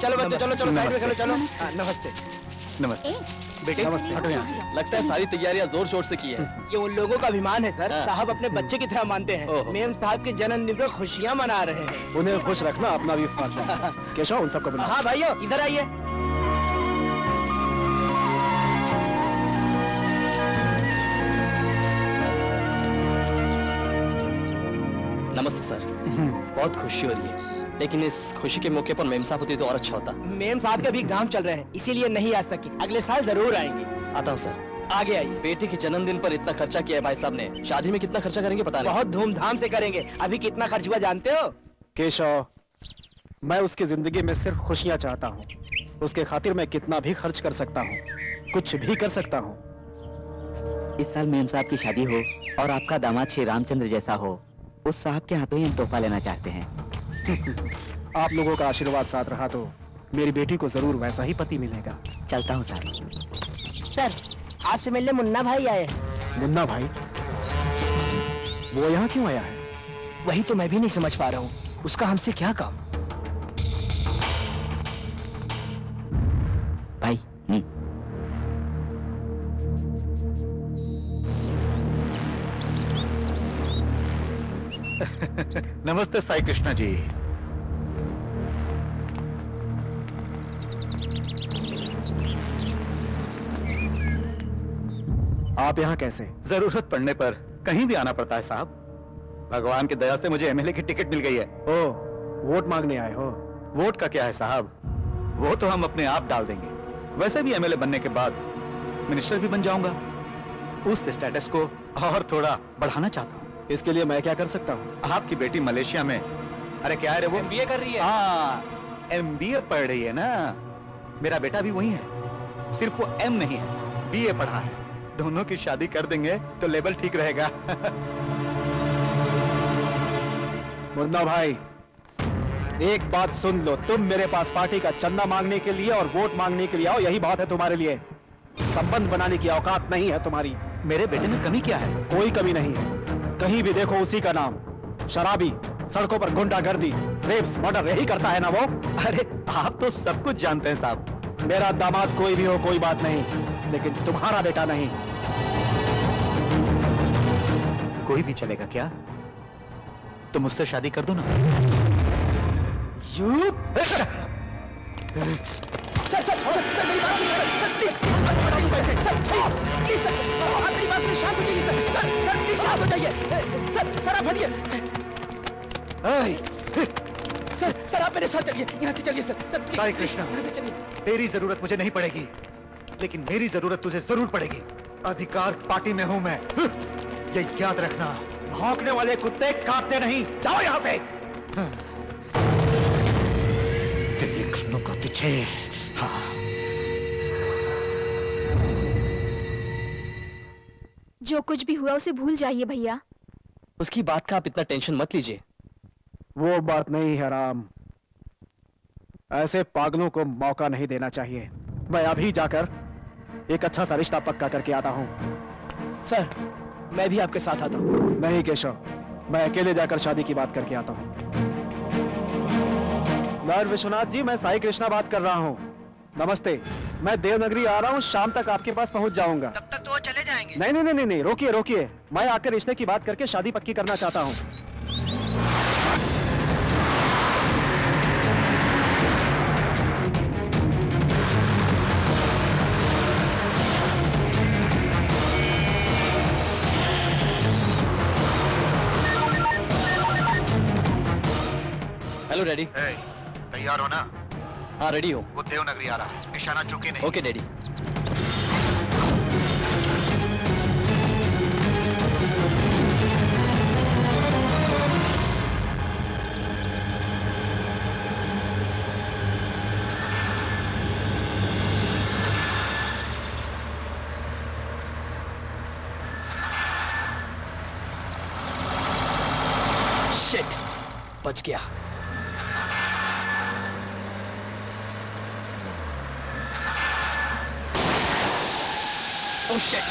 चलो बच्चों, चलो चलो साइड में खेलो, चलो। नमस्ते। नमस्ते बेटे, नमस्ते। हटो यहाँ से। लगता है सारी तैयारियां जोर शोर से की है। ये उन लोगों का अभिमान है सर, साहब अपने बच्चे की तरह मानते हैं। मेम साहब के जन्मदिन पर खुशियाँ मना रहे हैं। उन्हें खुश रखना अपना भी फर्ज है। केशव, उन सबको बुलाओ। हाँ भाइयों, इधर आइए। नमस्ते सर। बहुत खुशी हो रही है, लेकिन इस खुशी के मौके पर मेम साहब होती तो और अच्छा होता। मेम साहब के भी एग्जाम चल रहे हैं, इसीलिए नहीं आ सके। अगले साल जरूर आएंगे। आता हूँ सर। आगे आइए। बेटे के जन्मदिन पर इतना खर्चा किया है भाई साहब ने, शादी में कितना खर्चा करेंगे पता नहीं। बहुत धूमधाम से करेंगे। अभी कितना खर्च हुआ जानते हो? केशव, मैं उसकी जिंदगी में सिर्फ खुशियां चाहता हूँ। उसके खातिर मैं कितना भी खर्च कर सकता हूँ, कुछ भी कर सकता हूँ। इस साल मेम साहब की शादी हो और आपका दामाद श्री रामचंद्र जैसा हो, उस साहब के हाथों ही हम तोहफा लेना चाहते हैं। आप लोगों का आशीर्वाद साथ रहा तो मेरी बेटी को जरूर वैसा ही पति मिलेगा। चलता हूँ सर। सर, आपसे मिलने मुन्ना भाई आए हैं। मुन्ना भाई? वो यहाँ क्यों आया है? वही तो मैं भी नहीं समझ पा रहा हूँ, उसका हमसे क्या काम? भाई नमस्ते साई कृष्णा जी। आप यहाँ कैसे? जरूरत पड़ने पर कहीं भी आना पड़ता है साहब। भगवान की दया से मुझे एमएलए की टिकट मिल गई है। ओ, वोट मांगने आए हो? वोट का क्या है साहब, वो तो हम अपने आप डाल देंगे। वैसे भी एमएलए बनने के बाद मिनिस्टर भी बन जाऊंगा। उस स्टेटस को और थोड़ा बढ़ाना चाहता हूँ। इसके लिए मैं क्या कर सकता हूँ? आपकी बेटी मलेशिया में, अरे क्या है रे वो, एमबीए कर रही है। हाँ, एमबीए पढ़ रही है ना। मेरा बेटा भी वही है, सिर्फ वो एम नहीं है, बीए पढ़ा है। दोनों की शादी कर देंगे तो लेवल ठीक रहेगा। मुन्ना भाई, एक बात सुन लो, तुम मेरे पास पार्टी का चंदा मांगने के लिए और वोट मांगने के लिए आओ, यही बात है तुम्हारे लिए। संबंध बनाने की औकात नहीं है तुम्हारी। मेरे बेटे में कमी क्या है? कोई कमी नहीं है, कहीं भी देखो उसी का नाम। शराबी, सड़कों पर गुंडागर्दी, रेप्स, मर्डर यही करता है ना वो। अरे आप तो सब कुछ जानते हैं साहब। मेरा दामाद कोई भी हो कोई बात नहीं, लेकिन तुम्हारा बेटा नहीं। कोई भी चलेगा क्या? तो मुझसे शादी कर दो ना। सर सर सर सर मेरी बात सुनिए सर, प्लीज सर, आप मेरी बात सुनिए, शांत हो जाइए सर। सर सर प्लीज शांत हो जाइए। सर सर आप हटिए। सर सर आप मेरे साथ चलिए, यहाँ से चलिए सर। साई कृष्णा, यहाँ से चलिए। तेरी जरूरत मुझे नहीं पड़ेगी, लेकिन मेरी जरूरत तुझे जरूर पड़ेगी। अधिकार पार्टी में हूं मैं, ये याद रखना। भौंकने वाले कुत्ते काटते नहीं, जाओ यहाँ से। तेरे घुटनों को तुझे, हाँ। जो कुछ भी हुआ उसे भूल जाइए भैया। उसकी बात का आप इतना टेंशन मत लीजिए। वो बात नहीं है राम, ऐसे पागलों को मौका नहीं देना चाहिए। मैं अभी जाकर एक अच्छा सा रिश्ता पक्का करके आता हूँ। सर मैं भी आपके साथ आता हूँ। नहीं केशव, मैं अकेले जाकर शादी की बात करके आता हूँ। लॉर्ड विश्वनाथ जी, मैं साई कृष्णा बात कर रहा हूँ। नमस्ते, मैं देवनगरी आ रहा हूँ, शाम तक आपके पास पहुँच जाऊंगा। तब तक तो वो चले जाएंगे। नहीं नहीं नहीं नहीं, रोकिए रोकिए, मैं आकर रिश्ते की बात करके शादी पक्की करना चाहता हूँ। Hello daddy. तैयार हो ना? हाँ रेडी हो। वो देवनगरी आ रहा है, निशाना चूके नहीं। Okay daddy. शिट, बच गया। Oh shit!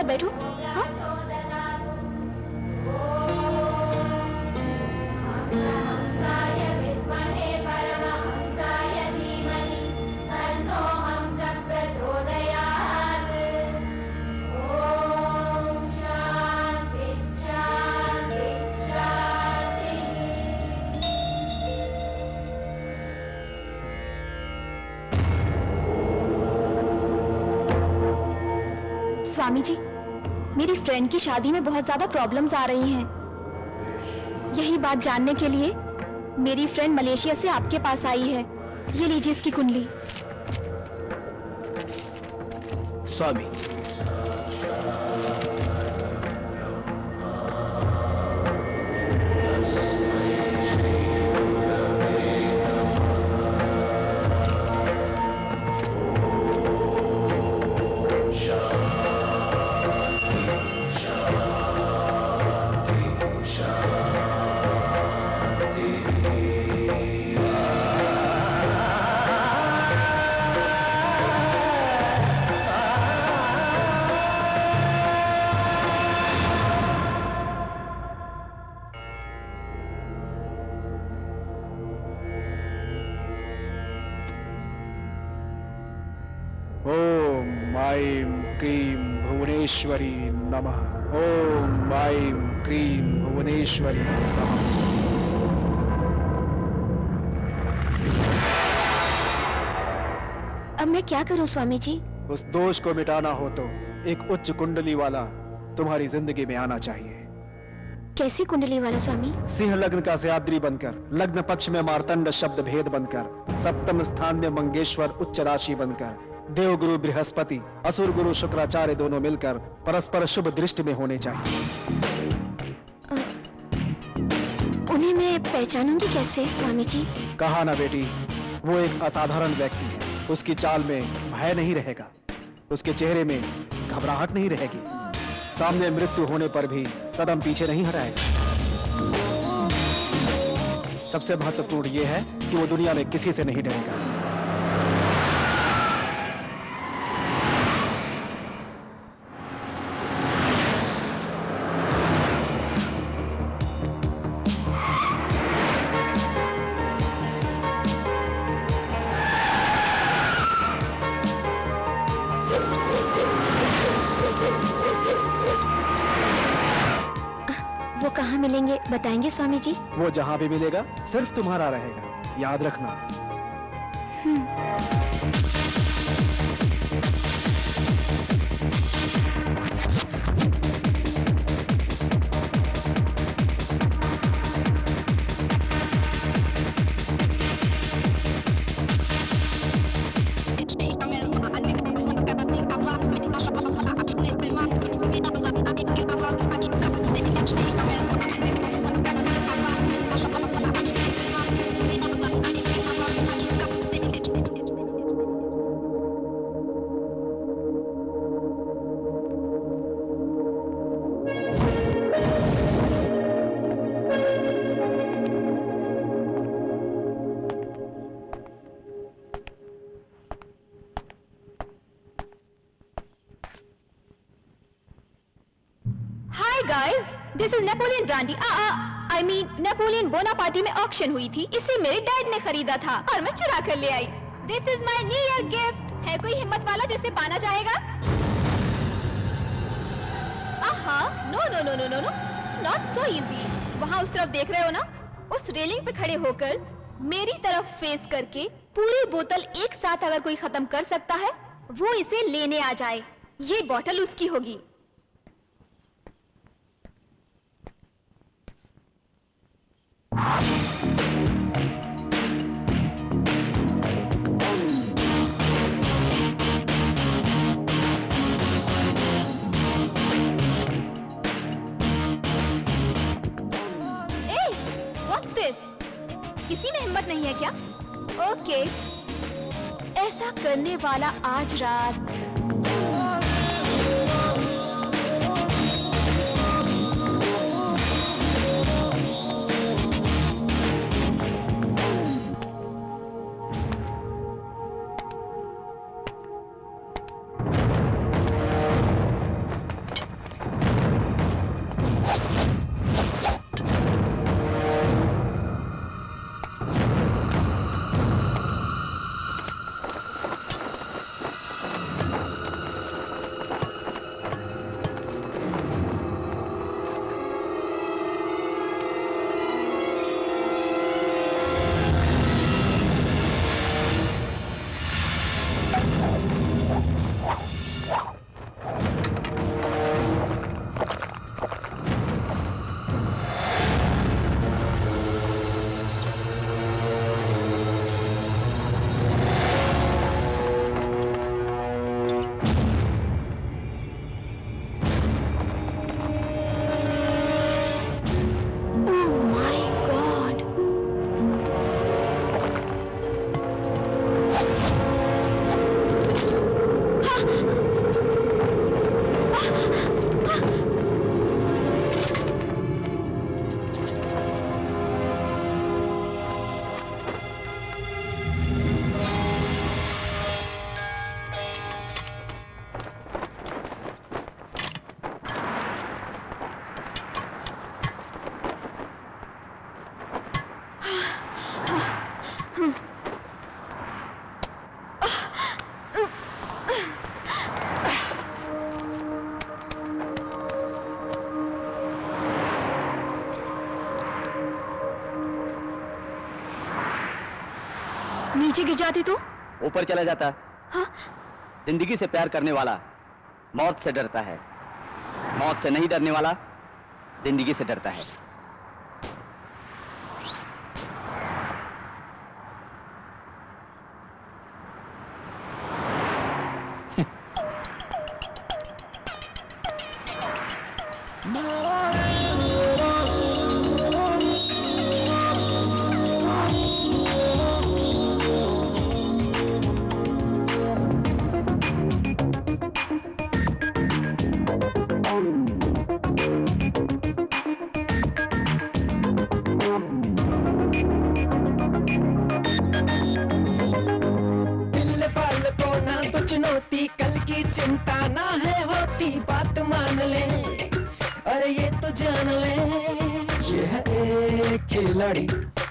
बैठो। हाँ? स्वामी जी, मेरी फ्रेंड की शादी में बहुत ज्यादा प्रॉब्लम्स आ रही हैं। यही बात जानने के लिए मेरी फ्रेंड मलेशिया से आपके पास आई है। ये लीजिए इसकी कुंडली। स्वामी, भुवनेश्वरी नमः। ओम ऐं क्रीं भुवनेश्वरी नमः। अब मैं क्या करूं स्वामी जी? उस दोष को मिटाना हो तो एक उच्च कुंडली वाला तुम्हारी जिंदगी में आना चाहिए। कैसी कुंडली वाला स्वामी? सिंह लग्न का ज़याद्री बनकर, लग्न पक्ष में मार्तंड शब्द भेद बनकर, सप्तम स्थान में मंगेश्वर उच्च राशि बनकर, देवगुरु बृहस्पति, असुर गुरु शुक्राचार्य दोनों मिलकर परस्पर शुभ दृष्टि में होने चाहिए। उन्हें मैं पहचानूंगी कैसे स्वामी जी? कहा ना बेटी, वो एक असाधारण व्यक्ति है। उसकी चाल में भय नहीं रहेगा, उसके चेहरे में घबराहट नहीं रहेगी, सामने मृत्यु होने पर भी कदम पीछे नहीं हटाएगा। सबसे महत्वपूर्ण यह है कि वो दुनिया में किसी से नहीं डरेगा। कहाँ मिलेंगे बताएंगे स्वामी जी? वो जहाँ भी मिलेगा सिर्फ तुम्हारा रहेगा, याद रखना। This is Napoleon brandy. I mean Napoleon Bonaparte में ऑक्शन हुई थी, इसे मेरे डैड ने खरीदा था और मैं चुरा कर ले आई। This is my new year gift. है कोई हिम्मत वाला जिसे पाना चाहेगा? No no no no no no, not so easy. वहाँ उस तरफ देख रहे हो ना, उस रेलिंग पे खड़े होकर मेरी तरफ फेस करके पूरी बोतल एक साथ अगर कोई खत्म कर सकता है वो इसे लेने आ जाए। ये बोतल उसकी होगी। किसी में हिम्मत नहीं है क्या? ओके, ऐसा करने वाला आज रात नीचे गिर जाती तो ऊपर चला जाता। हाँ? जिंदगी से प्यार करने वाला मौत से डरता है, मौत से नहीं डरने वाला जिंदगी से डरता है।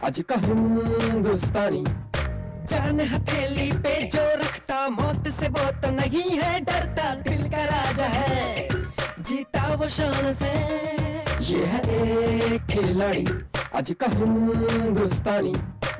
आज का हिंदुस्तानी जान हथेली पे जो रखता, मौत से वो तो नहीं है डरता। दिल का राजा है, जीता वो शान से, ये है एक खिलाड़ी आज का हिंदुस्तानी।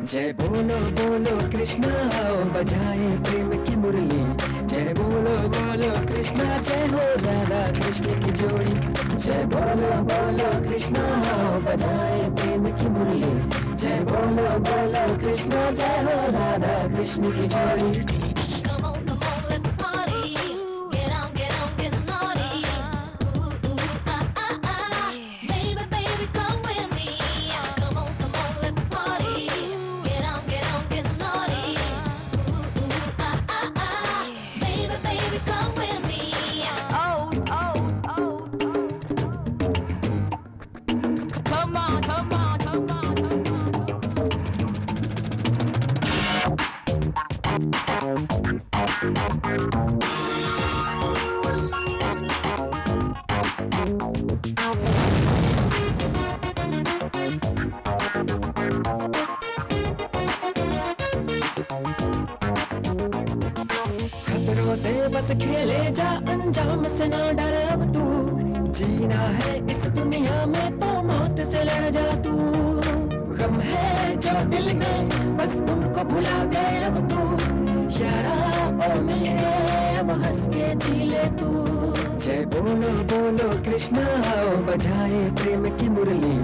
जय बोलो बोलो कृष्णा आओ बजाए प्रेम की मुरली। जय बोलो बोलो कृष्णा जय हो राधा कृष्ण की जोड़ी। जय बोलो बोलो कृष्णा आओ बजाए प्रेम की मुरली। जय बोलो बोलो कृष्णा जय हो राधा कृष्ण की जोड़ी। खतरों से बस खेले जा अंजाम से ना डर अब तू। जीना है इस दुनिया में तो मौत से लड़ जा तू। गम है जो दिल में बस उनको भुला दे अब तू। यारा ओ मेरे अब हंस के जी ले तू। जय बोलो बोलो कृष्णा आओ बजाए प्रेम की मुरली।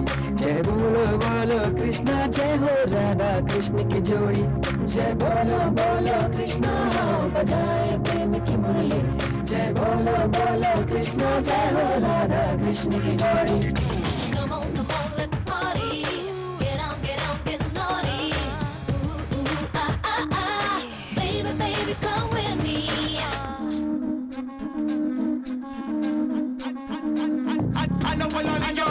जय बोलो बोलो कृष्णा जय हो राधा कृष्ण की जोड़ी। जय बोलो बोलो कृष्णा आओ बजाए प्रेम की मुरली। जय बोलो बोलो कृष्णा जय हो राधा कृष्ण की जोड़ी। Come on, let's party. Get on, get naughty. Ooh, ooh, ah, ah, ah. Baby, baby, come with me. I know what I know.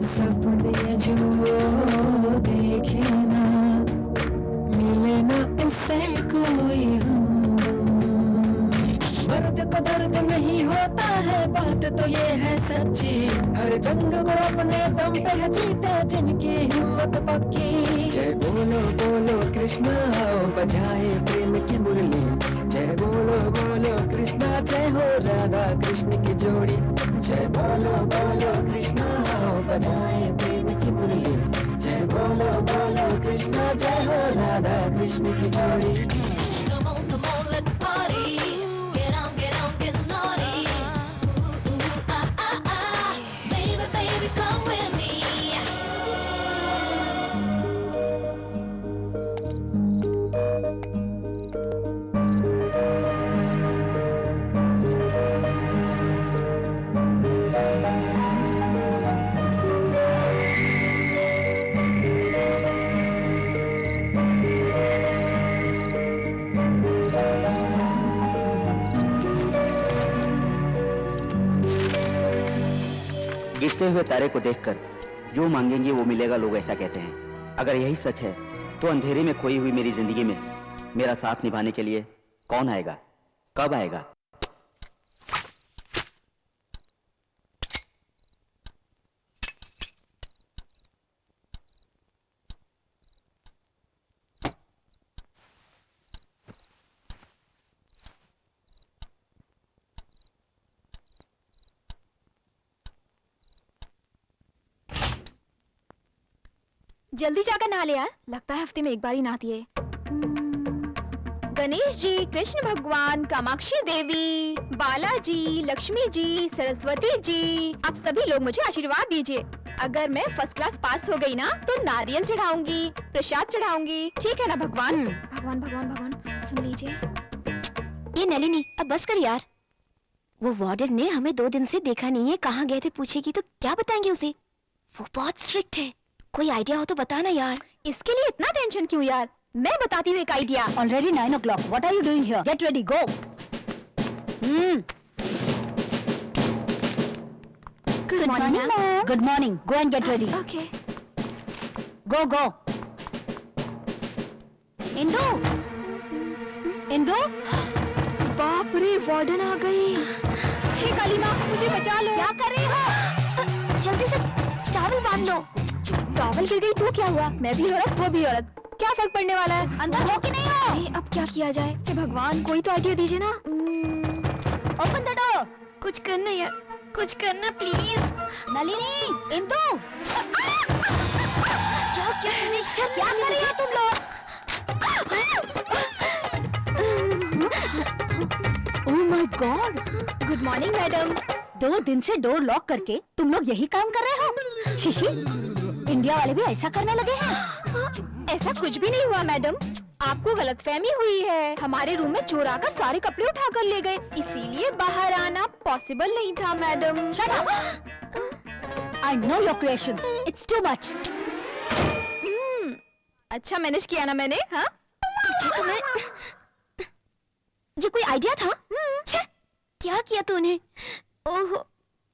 सपने जो देखे ना मिले ना उससे कोई हमदम। मर्द को दर्द नहीं होता है बात तो ये है सच्ची। हर जंग को अपने दम पे जीते जिनकी हिम्मत पक्की। जय बोलो बोलो कृष्णा आओ बजाए प्रेम की मुरली। जय बोलो बोलो कृष्णा जय हो राधा कृष्ण की जोड़ी। जय बोलो बोलो कृष्णा आओ बजाए प्रेम की मुरली। जय बोलो बोलो कृष्णा जय हो राधा कृष्ण की जोड़ी। Come on, let's party. Get on, get naughty. Ooh, ooh, ah, ah, ah. Baby, baby, come with me. गिरते हुए तारे को देखकर जो मांगेंगे वो मिलेगा, लोग ऐसा कहते हैं। अगर यही सच है तो अंधेरे में खोई हुई मेरी जिंदगी में मेरा साथ निभाने के लिए कौन आएगा, कब आएगा? जल्दी जाकर नहा ले यार, लगता है हफ्ते में एक बार ही नहाती है। गणेश जी, कृष्ण भगवान, कामाक्षी देवी, बालाजी, लक्ष्मी जी, सरस्वती जी, आप सभी लोग मुझे आशीर्वाद दीजिए। अगर मैं फर्स्ट क्लास पास हो गई ना तो नारियल चढ़ाऊंगी, प्रसाद चढ़ाऊंगी, ठीक है ना भगवान? भगवान भगवान भगवान सुन लीजिए। ये नलिनी अब बस कर यार। वो वार्डन ने हमें 2 दिन से देखा नहीं है, कहाँ गए थे पूछेगी तो क्या बताएंगे उसे? वो बहुत स्ट्रिक्ट है, कोई आइडिया हो तो बताना यार। इसके लिए इतना टेंशन क्यों यार? मैं बताती हूँ एक idea. Already 9 o'clock. What are you doing here? Get ready. Go. Good morning, ma'am. Good morning. Go and get ready. Okay. Go, go. Indu, Indu, बाप रे, वार्डन आ गई। हे काली माँ, मुझे बचा लो। क्या कर रही हो? जल्दी से टॉवल बांध लो। टॉवल गिर गई तो क्या हुआ? मैं भी औरत, वो भी औरत, क्या फर्क पड़ने वाला है? अंदर हो कि नहीं हो? अब क्या किया जाए? कि भगवान कोई तो आइडिया दीजिए ना। Open the door. कुछ करना यार, कुछ करना प्लीज। नलिनी, इंदु, क्या कर रही हो तुम लोग? Oh my God! Good morning madam. 2 दिन से डोर लॉक करके तुम लोग यही काम कर रहे हो? शिशी, इंडिया वाले भी ऐसा करने लगे हैं? ऐसा कुछ भी नहीं हुआ मैडम, आपको गलतफहमी हुई है। हमारे रूम में चोर आकर सारे कपड़े उठा कर ले गए, इसीलिए बाहर आना पॉसिबल नहीं था madam. Shut up! I know your creation. It's too much. अच्छा मैनेज किया ना मैंने, हाँ? ये कोई आइडिया था? क्या किया तूने? ओहो,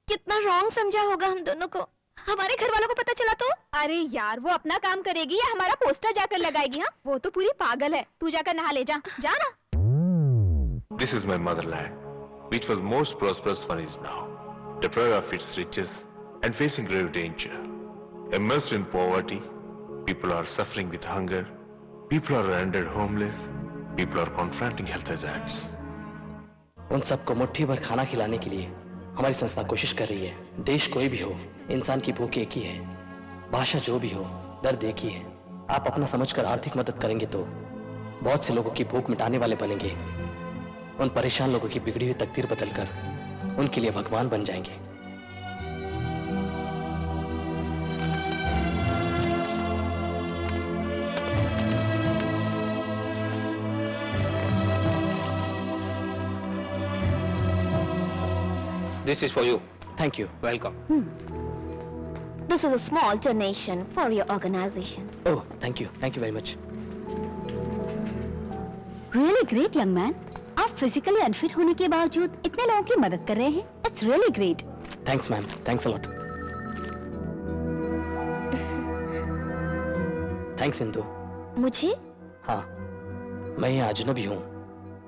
कितना रॉन्ग समझा होगा हम दोनों को। हमारे घर वालों को पता चला तो? अरे यार, वो अपना काम करेगी या हमारा पोस्टर जाकर लगाएगी? हाँ, वो तो पूरी पागल है। तू जाकर नहा ले, जा ना। This is my motherland, which was most prosperous one is now, deprived of its riches and facing grave danger. Immersed in poverty, people are suffering with hunger, people are rendered homeless, people are confronting health hazards. उन सबको मुट्ठी भर खाना खिलाने के लिए हमारी संस्था कोशिश कर रही है। देश कोई भी हो, इंसान की भूख एक ही है, भाषा जो भी हो, दर्द एक ही है। आप अपना समझकर आर्थिक मदद करेंगे तो बहुत से लोगों की भूख मिटाने वाले बनेंगे। उन परेशान लोगों की बिगड़ी हुई तकदीर बदलकर उनके लिए भगवान बन जाएंगे। This is for you. Thank you. Welcome. This is a small donation for your organization. Oh, thank you. Thank you very much. Really great, young man. आप फिजिकली अनफिट होने के बावजूद इतने लोगों की मदद कर रहे हैं। It's really great. Thanks, ma'am. Thanks a lot. Thanks, Indu. मुझे? हाँ, मैं यहाँ अजनबी हूँ।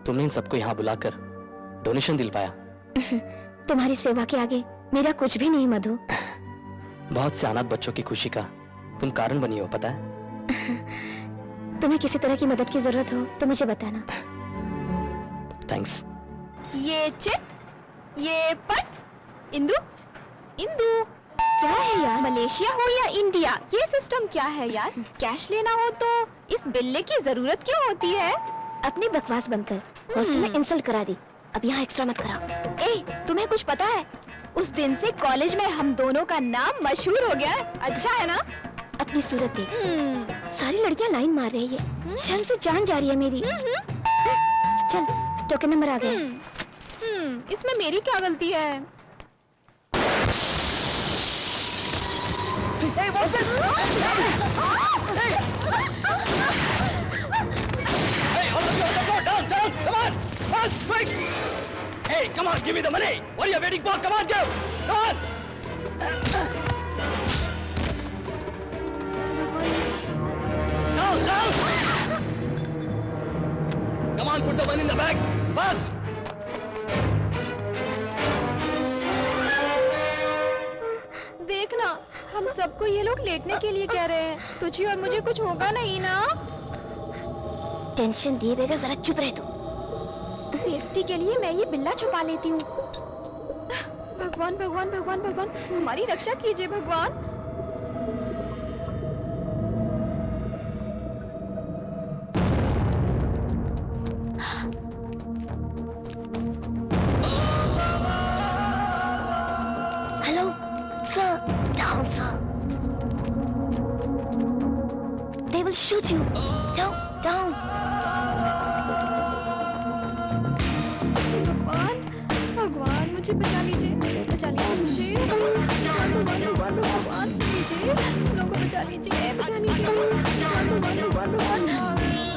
तुमने इन सबको यहाँ बुलाकर डोनेशन दिल पाया। तुम्हारी सेवा के आगे मेरा कुछ भी नहीं मधु। बहुत से अनाथ बच्चों की खुशी का तुम कारण बनी हो, पता है? तुम्हें किसी तरह की मदद की जरूरत हो तो मुझे बताना। थैंक्स। ये चित, ये पट, इंदु, इंदु, क्या है यार? मलेशिया हो या इंडिया, ये सिस्टम क्या है यार? कैश लेना हो तो इस बिल्ले की जरूरत क्यों होती है? अपनी बकवास बंद कर। हॉस्टल में इंसल्ट करा दी, अब यहाँ एक्स्ट्रा मत करा। ए, तुम्हें कुछ पता है? उस दिन से कॉलेज में हम दोनों का नाम मशहूर हो गया है। अच्छा है ना? अपनी सूरत देख, सारी लड़कियां लाइन मार रही है, शर्म से जान जा रही है मेरी। चल, टोकन नंबर आ गया। इसमें मेरी क्या गलती है? Hey, come on, give me the money. What are you waiting for? Come on, go. Come on. Down, down. Come on, put the money in the bag. Fast. देखना, हम सबको ये लोग लेटने के लिए कह रहे हैं। तुझे और मुझे कुछ होगा नहीं ना? टेंशन दिए बगैर जरा चुप रह तू। सेफ्टी के लिए मैं ये बिल्ला छुपा लेती हूँ। भगवान भगवान भगवान भगवान, हमारी रक्षा कीजिए भगवान। Hello sir, down sir. They will shoot you. Down, down. भगवान मुझे बचा लीजिए, बचा लीजिए मुझे। भगवान भगवान भगवान सुन लीजिए, हम लोगों को बचा लीजिए, बचा लीजिए। भगवान भगवान भगवान भगवान।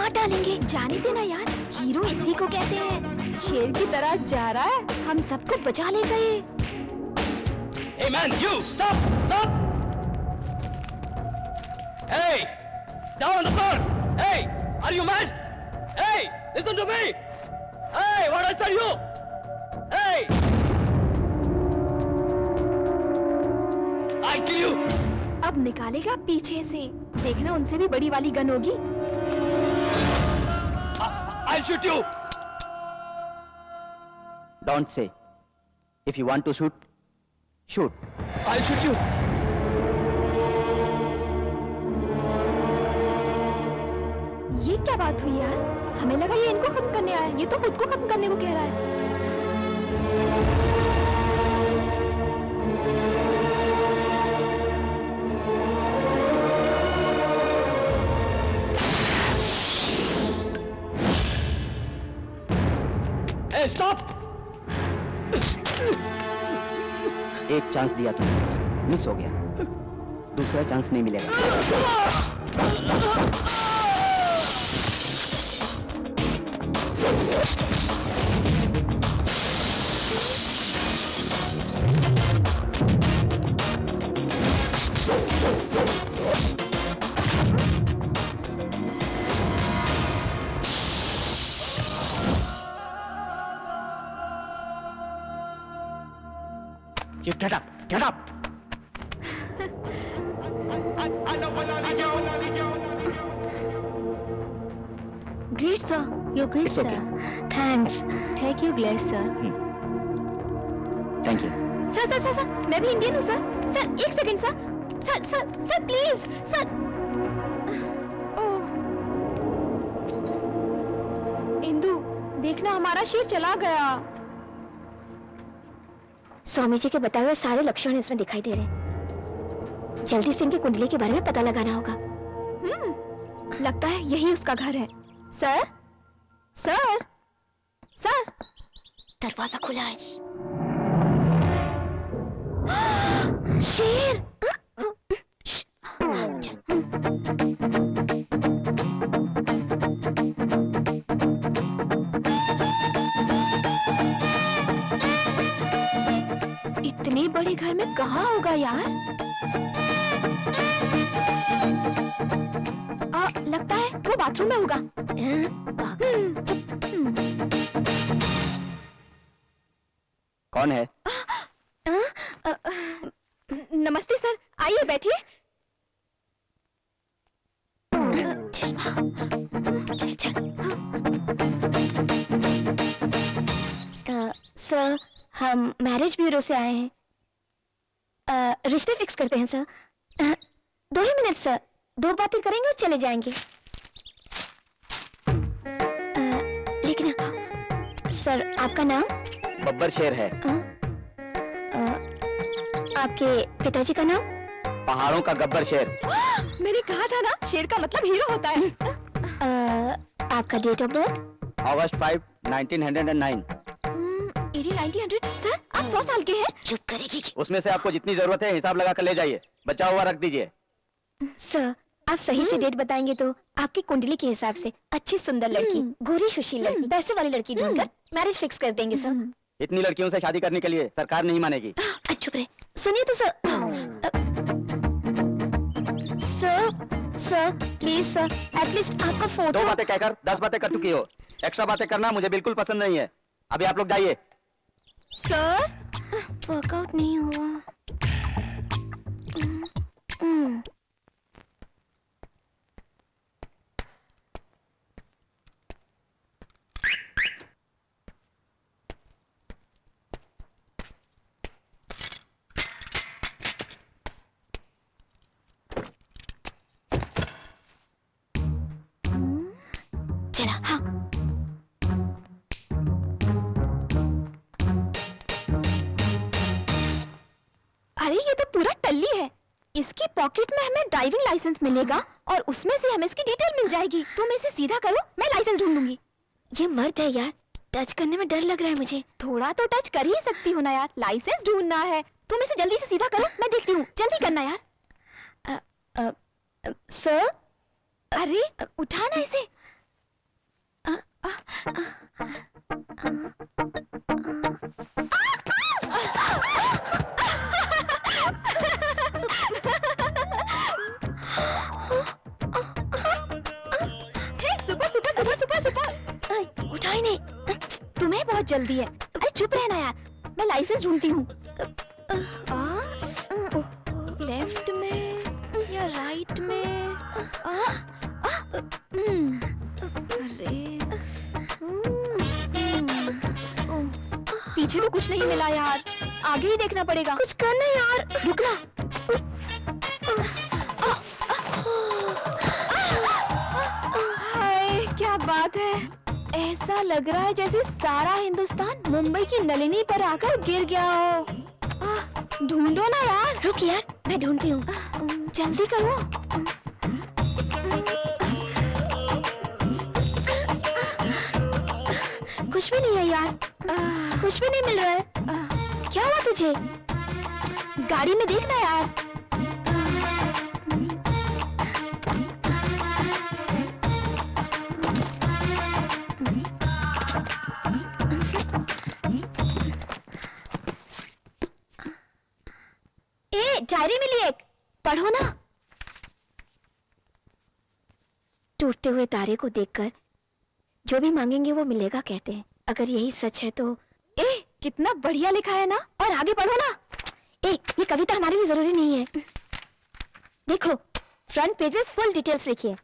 मार डालेंगे। जाने देना यार, हीरो इसी को कहते हैं। शेर की तरह जा रहा है, हम सबको बचा लेगा ये। Hey man, you stop! Stop! Hey! Down on the floor! Hey! Are you mad? Hey! Listen to me! Hey! What I tell you? Hey! I'll kill you! अब निकालेगा पीछे से, देखना उनसे भी बड़ी वाली गन होगी। I'll shoot you! Don't say. If you want to shoot, shoot. I'll shoot you! ये क्या बात हुई यार? हमें लगा ये इनको खत्म करने आया, ये तो खुद को खत्म करने को कह रहा है। Hey, stop! एक चांस दिया तुमने, मिस हो गया, दूसरा चांस नहीं मिलेगा। Get up! Get up! Great sir, you're great It's sir. okay. Thanks. Take your glass sir. Thank you. Sir, मैं भी इंडियन हूँ सर। सर एक second sir, sir please sir. ओह, इंदु देखना हमारा शेर चला गया। स्वामी जी के बताए हुए सारे लक्षण इसमें दिखाई दे रहे हैं। जल्दी से इनकी कुंडली के बारे में पता लगाना होगा। लगता है यही उसका घर है। सर, सर, सर, दरवाजा खुला है। शेर! इतने बड़े घर में कहाँ होगा यार? लगता है वो बाथरूम में होगा। कौन है? नमस्ते सर, आइए बैठिए। सर, हम मैरिज ब्यूरो से आए हैं। रिश्ते फिक्स करते हैं सर। 2 ही मिनट सर, 2 बातें करेंगे और चले जाएंगे। लेकिन सर, आपका नाम? बब्बर शेर है। आपके पिताजी का नाम? पहाड़ों का गब्बर शेर। मैंने कहा था ना, शेर का मतलब हीरो होता है। आपका date of birth? August 5, 1909। 1900? Sir, आप 100 साल के हैं? चुप करेगी। उसमें से आपको जितनी जरूरत है हिसाब लगा कर ले जाइए, बचा हुआ रख दीजिए। सर, आप सही से डेट बताएंगे तो आपकी कुंडली के हिसाब से अच्छी सुंदर लड़की, गोरी सुशील लड़की, पैसे वाली लड़की ढूंढकर मैरिज फिक्स कर देंगे सर। इतनी लड़कियों से शादी करने के लिए सरकार नहीं मानेगी। चुप रहे। सुनिए तो sir. Sir please sir, at least आपका फोटो। 2 बातें कहकर 10 बातें कर चुकी हो। एक्स्ट्रा बातें करना मुझे बिल्कुल पसंद नहीं है। अभी आप लोग जाइए। सर, वर्कआउट नहीं हुआ। चला। हाँ, अरे ये तो पूरा टल्ली है। इसकी पॉकेट में हमें ड्राइविंग लाइसेंस मिलेगा और उसमें से हमें इसकी डिटेल मिल जाएगी। तुम इसे सीधा करो, मैं लाइसेंस ढूंढ लूंगी। ये मर्द है यार, टच करने में डर लग रहा है मुझे। थोड़ा तो टच कर ही सकती हो ना यार, लाइसेंस ढूंढना है। तुम इसे जल्दी से सीधा करो, मैं देखती हूँ। जल्दी करना यार। सर, अरे उठाना इसे। Super super super super super. उठा ही नहीं, तुम्हें बहुत जल्दी है। अरे चुप रहना यार, मैं लाइसेंस ढूंढती हूँ। लेफ्ट में या राइट में? अरे पीछे तो कुछ नहीं मिला यार, आगे ही देखना पड़ेगा। कुछ करना यार, रुकना। हाय क्या बात है, ऐसा लग रहा है जैसे सारा हिंदुस्तान मुंबई की नलिनी पर आकर गिर गया हो। ढूंढो ना यार। रुक यार, मैं ढूंढती हूँ, जल्दी करो। कुछ भी नहीं है यार, कुछ भी नहीं मिल रहा है। क्या हुआ तुझे? गाड़ी में देखना यार। डायरी मिली एक, पढ़ो ना। टूटते हुए तारे को देखकर जो भी मांगेंगे वो मिलेगा कहते हैं। अगर यही सच है तो कितना बढ़िया लिखा है ना। और आगे पढ़ो ना। ये कविता हमारे लिए जरूरी नहीं है। देखो फ्रंट पेज में फुल डिटेल्स लिखी है।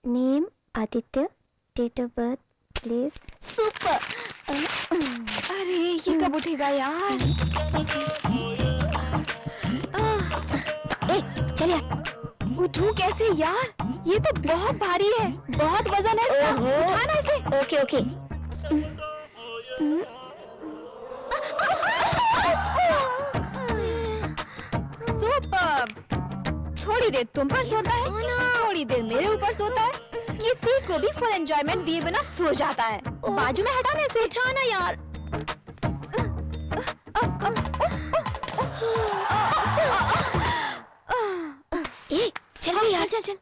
Name Aditya, date of birth, place. Super. अरे ये कब उठेगा यार? चल यार, उठूं कैसे यार? ये तो बहुत भारी है, बहुत वजन है। उठाना इसे। Okay okay. सुपर। थोड़ी देर तुम पर सोता है, थोड़ी देर मेरे ऊपर सोता है। किसी को भी फुल एंजॉयमेंट दिए बिना सो जाता है। बाजू में हटाने से। उठाना यार। चल यार, चल चल।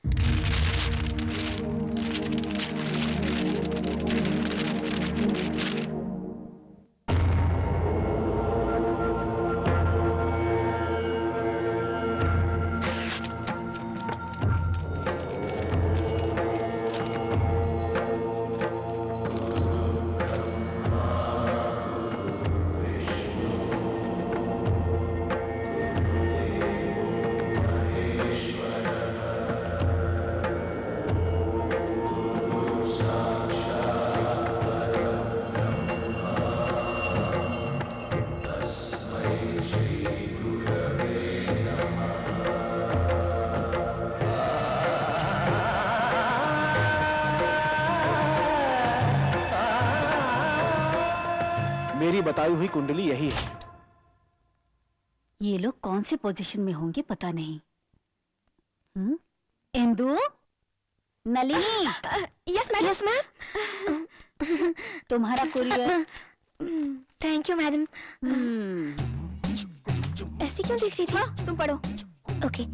मेरी बताई हुई कुंडली यही है। ये लोग कौन से पोजीशन में होंगे पता नहीं। Indu, Nalini. Yes ma'am. Yes ma'am. तुम्हारा कुरियर। Thank you madam. ऐसे क्यों देख रही थी? तुम पढ़ो। ओके।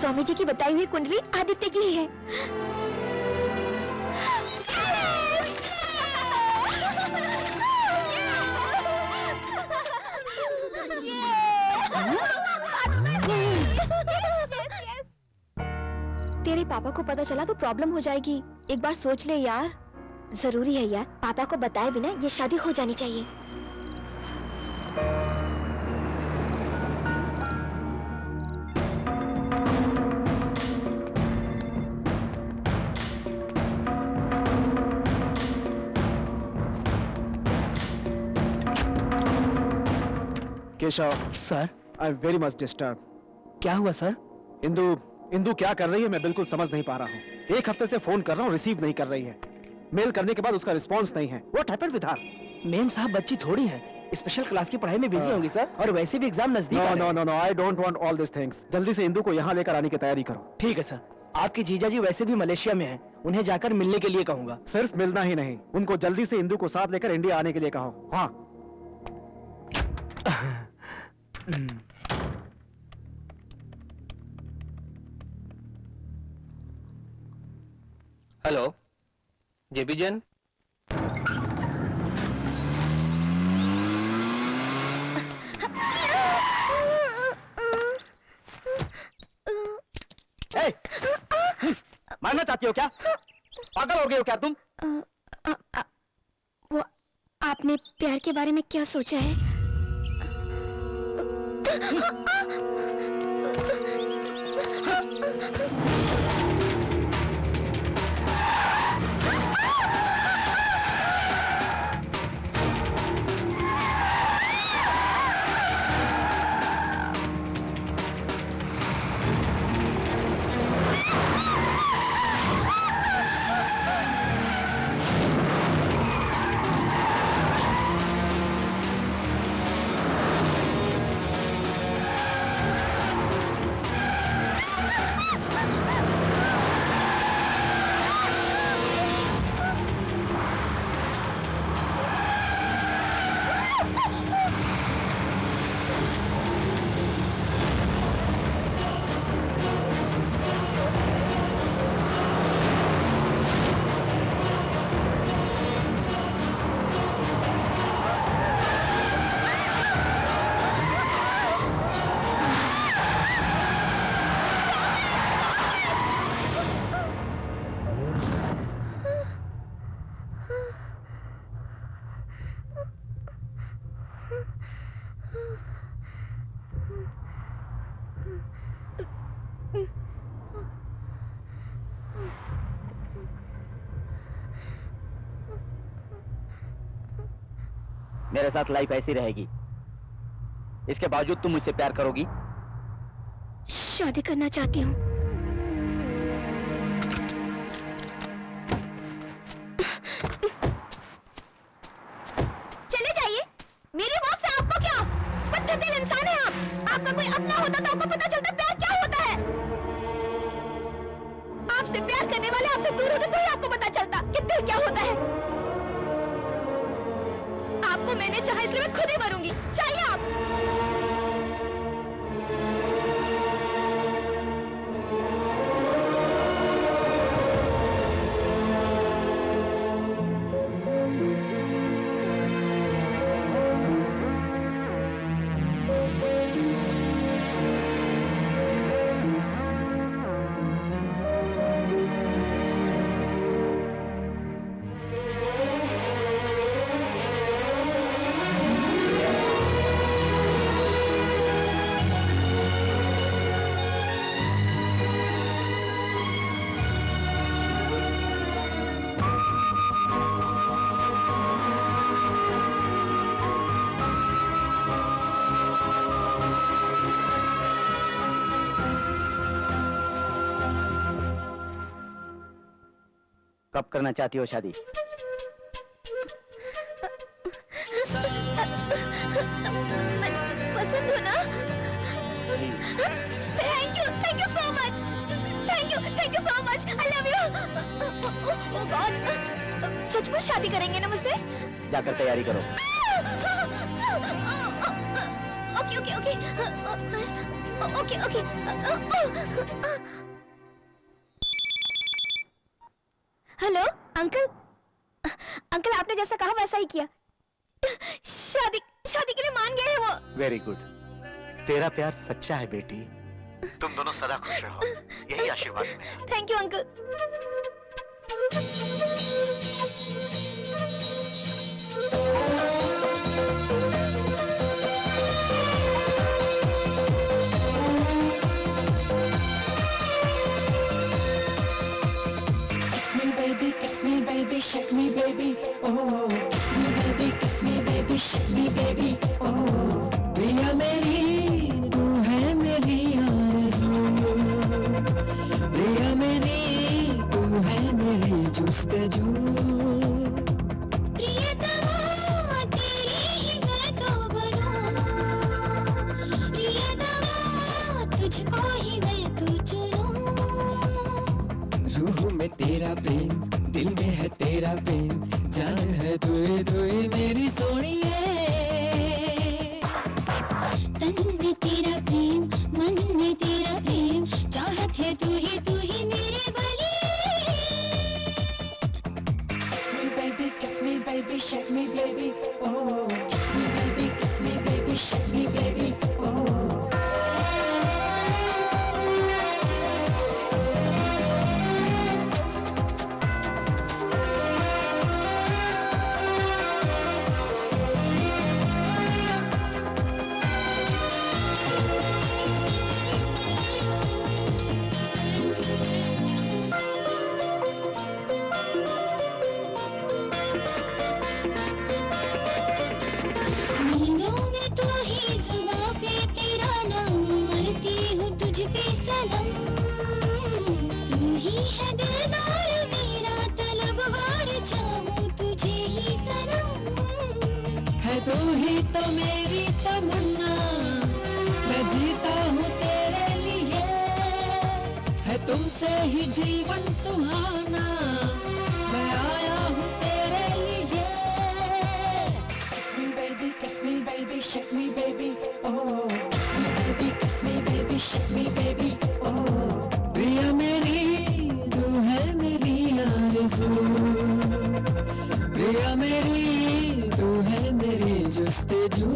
स्वामी जी की बताई हुई कुंडली आदित्य की ही है। तेरे पापा को पता चला तो प्रॉब्लम हो जाएगी। एक बार सोच ले यार। जरूरी है यार, पापा को बताए बिना ये शादी हो जानी चाहिए। Keshav sir. I am very much disturb. क्या हुआ सर? इंदु क्या कर रही है मैं बिल्कुल समझ नहीं पा रहा हूँ। एक हफ्ते से फोन कर रहा हूँ, रिसीव नहीं कर रही है। मेल करने के बाद उसका रिस्पांस नहीं है। What happened with her? Ma'am साहब बच्ची थोड़ी है, स्पेशल क्लास की पढ़ाई में बिजी होंगी सर, और वैसे भी एग्जाम नजदीक आ रहे हैं। No, I don't want all this things. जल्दी से इंदु को यहाँ लेकर आने की तैयारी करो। ठीक है सर। आपके जीजा जी वैसे भी मलेशिया में हैं, उन्हें जाकर मिलने के लिए कहूंगा। सिर्फ मिलना ही नहीं, उनको जल्दी से इंदु को साथ लेकर इंडिया आने के लिए कहो। हाँ। Hello, JP Jain. मारना चाहती हो क्या? पागल हो गए हो क्या तुम? वो आपने प्यार के बारे में क्या सोचा है? मेरे साथ लाइफ ऐसी रहेगी, इसके बावजूद तुम मुझसे प्यार करोगी? शादी करना चाहती हूँ। चले जाइए, मेरी मौत से आपको क्या? पत्थर दिल इंसान है आप। आपका कोई अपना होता तो आपको पता चलता प्यार क्या होता है। आपसे प्यार करने वाले आपसे दूर होते तो ही आपको पता चलता कि दिल क्या होता है। आपको मैंने चाहा इसलिए मैं खुद ही मरूंगी। चाहिए आप? कब करना चाहती हो शादी? पसंद हो ना? Thank you so much. Thank you so much. I love you. Oh God, सचमुच शादी करेंगे ना मुझसे? जाकर तैयारी करो। Okay okay okay okay okay. Hello uncle. Uncle आपने जैसा कहा वैसा ही किया। शादी के लिए मान गए हैं वो। वेरी गुड, तेरा प्यार सच्चा है बेटी। तुम दोनों सदा खुश रहो, यही आशीर्वाद मेरा। Thank you uncle. Kiss me baby, shake me baby, oh. Kiss me baby, shake me baby, oh. प्रिया मेरी तू है मेरी आरज़ू, प्रिया मेरी तू है मेरी जुस्तजू। प्रियतमा तेरी ही मैं तो बनूं, प्रियतमा तुझको ही मैं तो चुनूं। रूह में तेरा प्रेम, दिल में है तेरा प्रेम, जान है तू ही मेरी सोनिए। तन में तेरा प्रेम, मन में तेरा प्रेम, चाहत है तू ही मेरे बलिए। baby, shake me, baby. Oh, kiss me, baby, shake me, baby. Oh. नींदों में तू ही जुबां पे तेरा नाम, मरती हूँ तुझ पे सनम। तू ही है दिलदार मेरा तलबगार, चाहूँ तुझे ही सनम। है तू ही तो मेरी तमन्ना, मैं जीता हूँ तेरे लिए। है तुमसे ही जीवन सुहाना, मैं आया हूँ तेरे लिए। Kiss me baby, shake me baby. Oh, kiss me baby, shake me baby. Oh, प्रिया मेरी तू है मेरी आरज़ू, प्रिया मेरी तू है मेरी जुस्ताजू।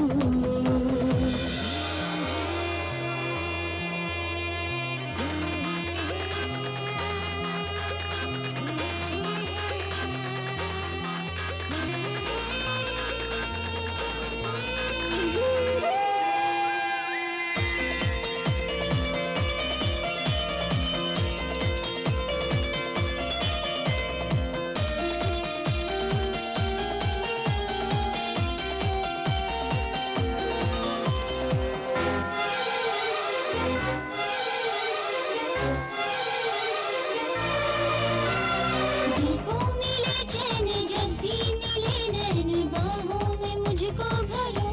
दिल को मिले चैन जब भी मिले नैन, बाहों में मुझको भरो।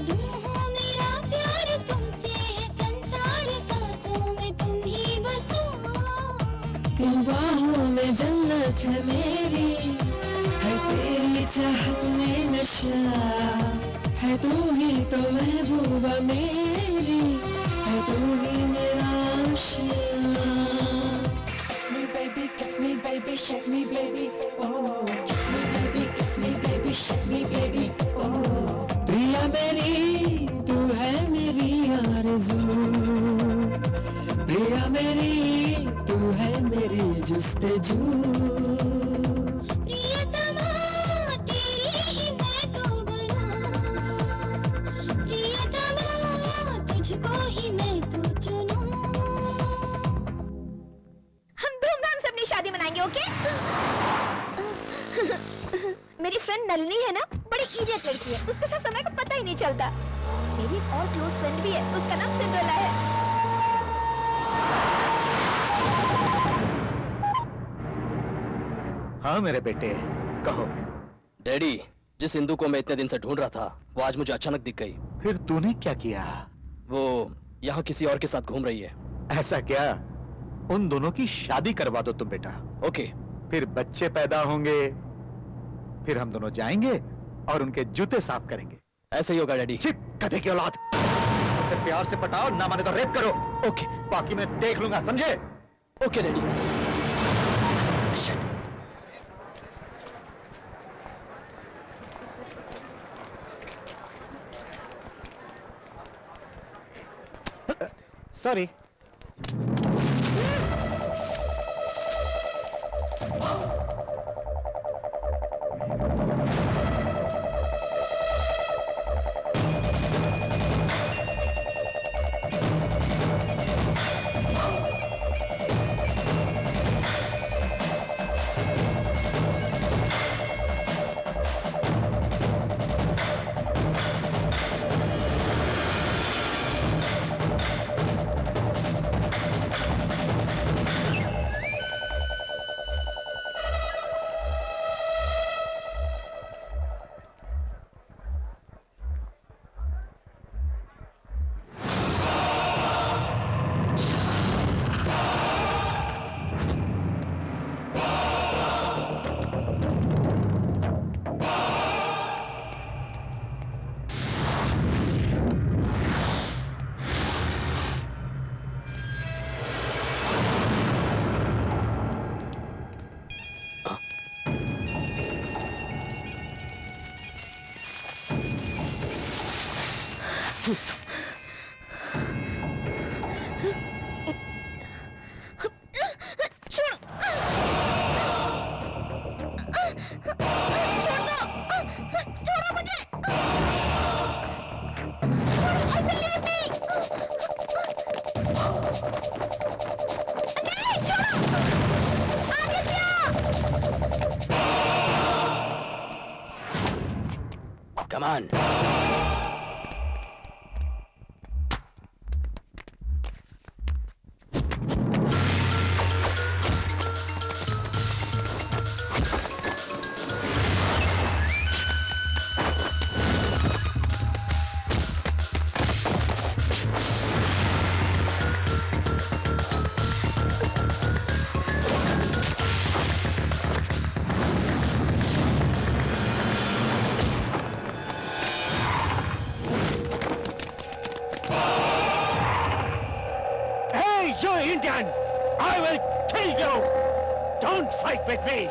तुम हो मेरा प्यार, तुमसे है संसार, सांसों में तुम ही बसो। इन बाहों में जन्नत है मेरी, है तेरी चाहत में नशा। है तू ही तो महबूबा मेरी, है तू ही मेरा Asia. Kiss me baby, shake me baby. Oh, kiss me baby, shake me baby. Oh, प्रिया मेरी तू है मेरी आरज़ू, प्रिया मेरी तू है मेरी जुस्ताजू। प्रियतमा तेरी ही मैं तो बनूं, प्रियतमा तुझको ही मैं तो चुनूं। हम धूमधाम से अपनी शादी मनाएंगे, ओके? मेरी फ्रेंड नलिनी है ना, बड़ी इडियट लड़की है, उसके साथ समय का पता ही नहीं चलता। मेरी एक और क्लोज फ्रेंड भी है, उसका नाम सिंड्रेला है। हाँ मेरे बेटे, कहो। डैडी, जिस हिंदू को मैं इतने दिन से ढूंढ रहा था, वो आज मुझे अचानक दिख गई। फिर तूने क्या किया? वो यहाँ किसी और के साथ घूम रही है। ऐसा क्या? उन दोनों की शादी करवा दो तुम बेटा। ओके। फिर बच्चे पैदा होंगे, फिर हम दोनों जाएंगे और उनके जूते साफ करेंगे। ऐसे ही होगा डैडी। चिप गधे की औलाद, उसे प्यार से पटाओ, ना माने तो रेप करो। ओके। बाकी मैं देख लूंगा, समझे? Okay daddy. Sorry. Come on. You Indian! I will kill you! Don't fight with me!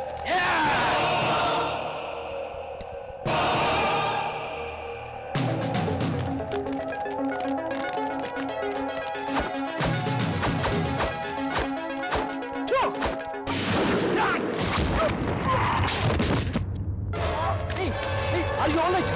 Hey, are you all right?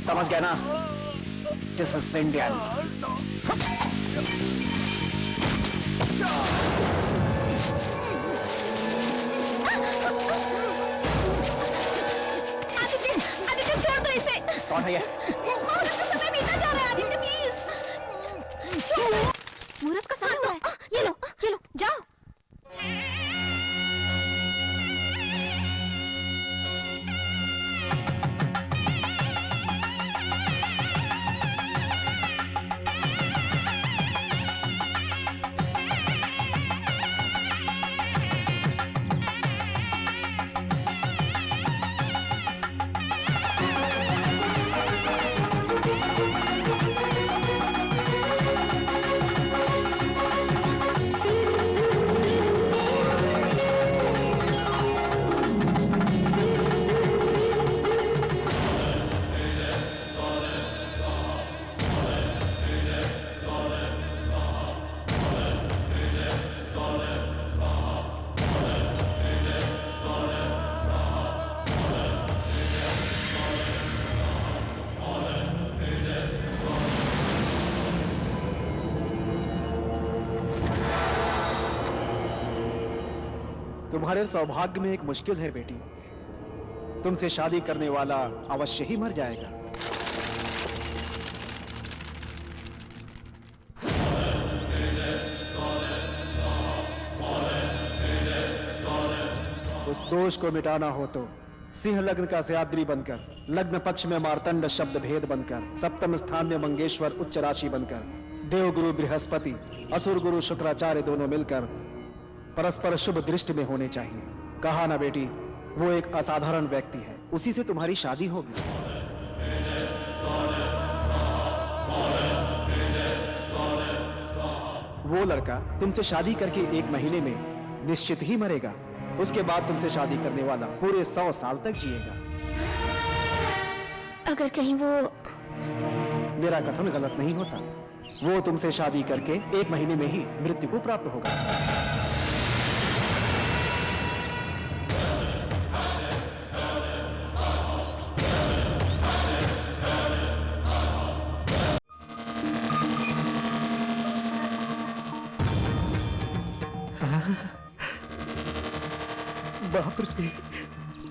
समझ गया ना? This is Indian. आदित्य छोड़ दो इसे। कौन है ये? मुहूर्त का समय बीता जा रहा है आदित्य प्लीज। छोड़ दो। मुहूर्त का समय हुआ है। ये लो जाओ। तुम्हारे सौभाग्य में एक मुश्किल है बेटी। तुमसे शादी करने वाला अवश्य ही मर जाएगा। उस दोष को मिटाना हो तो सिंह लग्न का सयाद्री बनकर लग्न पक्ष में मार्तंड शब्द भेद बनकर, सप्तम स्थान में मंगेश्वर उच्च राशि बनकर, देव गुरु बृहस्पति, असुर गुरु शुक्राचार्य दोनों मिलकर परस्पर शुभ दृष्टि में होने चाहिए। कहा ना बेटी, वो एक असाधारण व्यक्ति है, उसी से तुम्हारी शादी होगी। वो लड़का तुमसे शादी करके 1 महीने में निश्चित ही मरेगा। उसके बाद तुमसे शादी करने वाला पूरे 100 साल तक जिएगा। अगर कहीं वो... मेरा कथन गलत नहीं होता। वो तुमसे शादी करके 1 महीने में ही मृत्यु को प्राप्त होगा। बाप रे,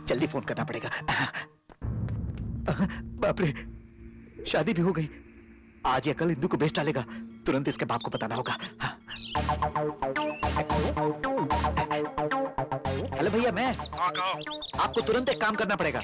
जल्दी फोन करना पड़ेगा। बाप रे, शादी भी हो गई। आज या कल इंदू को बेच डालेगा। तुरंत इसके बाप को बताना होगा। हेलो भैया, मैं आपको तुरंत एक काम करना पड़ेगा।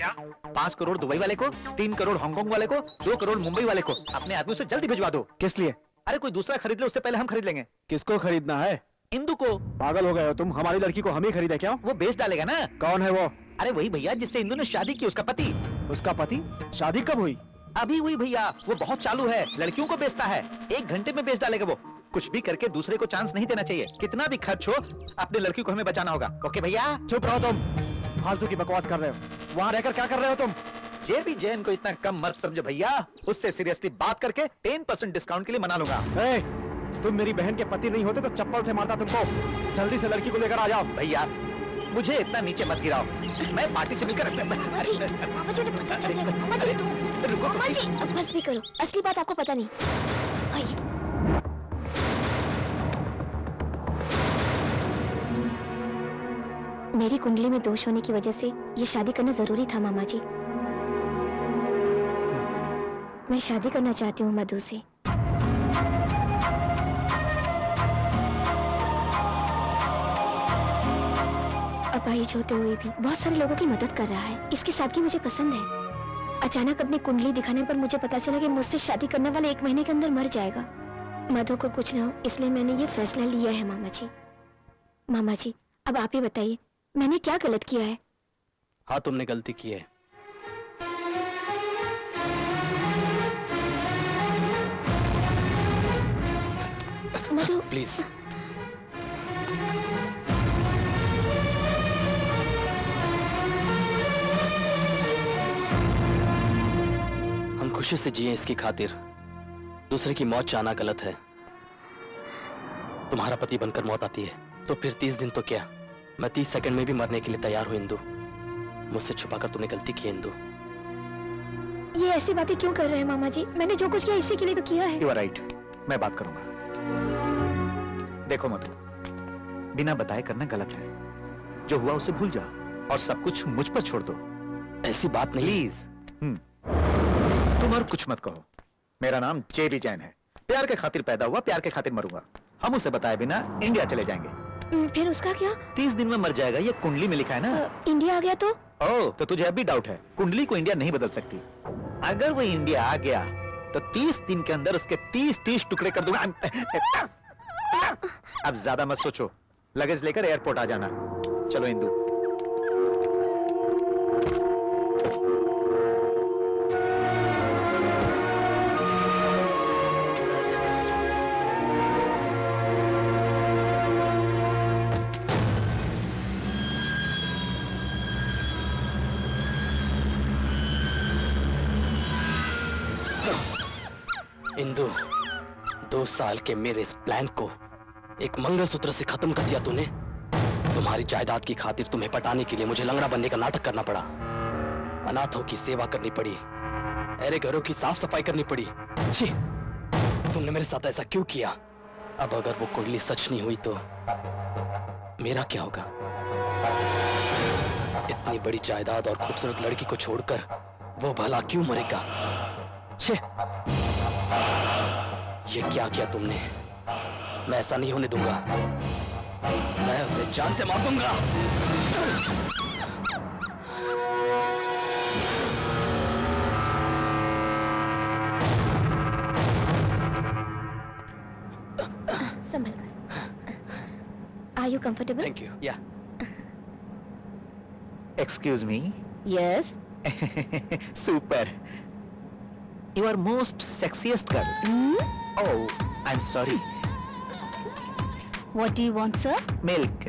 5 करोड़ दुबई वाले को, 3 करोड़ हांगकांग वाले को, 2 करोड़ मुंबई वाले को अपने आदमियों से जल्दी भिजवा दो। किस लिए? अरे कोई दूसरा खरीद ले, उससे पहले हम खरीद लेंगे। किसको खरीदना है? इंदू को। पागल हो गए हो तुम? हमारी लड़की को हम ही खरीदे क्या? वो बेच डालेगा ना। कौन है वो? अरे वही भैया जिससे इंदू ने शादी की, उसका पति। उसका पति? शादी कब हुई? अभी हुई भैया। वो बहुत चालू है, लड़कियों को बेचता है। 1 घंटे में बेच डालेगा वो। कुछ भी करके दूसरे को चांस नहीं देना चाहिए। कितना भी खर्च हो, अपनी लड़की को हमें बचाना होगा। ओके भैया? चुप रहो तुम, फालतू की बकवास कर रहे हो। वहाँ रहकर क्या कर रहे हो तुम? जेबी जैन को इतना कम मत समझो भैया। उससे सीरियसली बात करके 10% डिस्काउंट के लिए मना लूंगा। तुम मेरी बहन के पति नहीं होते तो चप्पल से मारता तुमको। जल्दी से लड़की को लेकर आ जाओ। भैया मुझे इतना नीचे मत गिराओ। मैं पार्टी से मिलकर बस भी करो, असली बात आपको पता नहीं। आइए। मेरी कुंडली में दोष होने की वजह से ये शादी करना जरूरी था मामा जी। मैं शादी करना चाहती हूँ मधु से। अपाहिज होते हुए भी बहुत सारे लोगों की मदद कर रहा है। इसकी सादगी मुझे पसंद है। अचानक अपनी कुंडली दिखाने पर मुझे पता चला कि मुझसे शादी करने वाला 1 महीने के अंदर मर जाएगा। मधु को कुछ न हो इसलिए मैंने ये फैसला लिया है मामा जी। मामा जी अब आप ही बताइए, मैंने क्या गलत किया है? हाँ, तुमने गलती की है। मधु प्लीज। हम खुशी से जिए इसकी खातिर दूसरे की मौत चाहना गलत है। तुम्हारा पति बनकर मौत आती है तो फिर 30 दिन तो क्या, मैं 30 सेकंड में भी मरने के लिए तैयार हूं। इंदु, मुझसे छुपाकर तूने गलती की। इंदु, ये ऐसी बातें क्यों कर रहे हैं मामा जी? मैंने जो कुछ किया इसी के लिए तो किया है। You are right, मैं बात करूंगा। देखो मधु, बिना बताए करना गलत है। जो हुआ उसे भूल जाओ और सब कुछ मुझ पर छोड़ दो। ऐसी बात नहीं। प्लीज। तुम और कुछ मत कहो। मेरा नाम जेबी जैन है। प्यार के खातिर पैदा हुआ, प्यार के खातिर मरूंगा। हम उसे बताए बिना इंडिया चले जाएंगे। फिर उसका क्या? 30 दिन में मर जाएगा, ये कुंडली में लिखा है ना। इंडिया आ गया तो? ओह, तो तुझे अभी डाउट है? कुंडली को इंडिया नहीं बदल सकती। अगर वो इंडिया आ गया तो 30 दिन के अंदर उसके 30 टुकड़े कर दूंगा। अब ज्यादा मत सोचो, लगेज लेकर एयरपोर्ट आ जाना। चलो इंदु। इंदु, 2 साल के मेरे इस प्लान को एक मंगलसूत्र से खत्म कर दिया तूने। तुम्हारी जायदाद की खातिर तुम्हें पटाने के लिए मुझे लंगड़ा बनने का नाटक करना पड़ा। अनाथों की सेवा करनी पड़ी, अरे घरों की साफ सफाई करनी पड़ी। छी, तुमने मेरे साथ ऐसा क्यों किया? अब अगर वो कुंडली सच नहीं हुई तो मेरा क्या होगा? इतनी बड़ी जायदाद और खूबसूरत लड़की को छोड़कर वो भला क्यों मरेगा? छे, ये क्या किया तुमने? मैं ऐसा नहीं होने दूंगा। मैं उसे जान से मार दूंगा। Are you comfortable? Thank you. Yeah. Excuse me. Yes. Super. You are most sexiest girl. Oh, I'm sorry. What do you want, sir? Milk.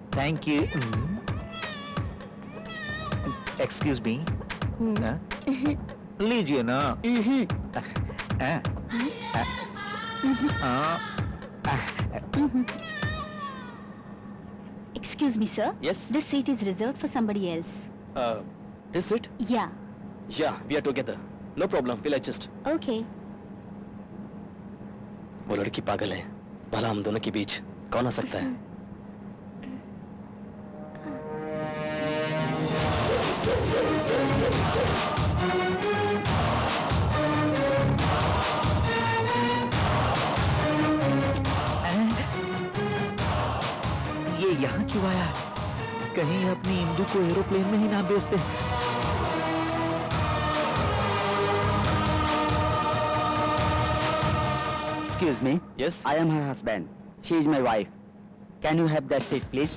Thank you. Excuse me. Huh? लीजिए ना. Excuse me, sir. Yes. This seat is reserved for somebody else. This it? Yeah. Yeah, we are together. No problem. We'll adjust. Okay. वो लड़की पागल है. भला हम दोनों के बीच कौन आ सकता है? ये यहाँ क्यों आया? कहीं अपनी इंदु को एरोप्लेन में ही ना बेचते. Excuse me. Yes. I am her husband. She is my wife. Can you have that seat, please?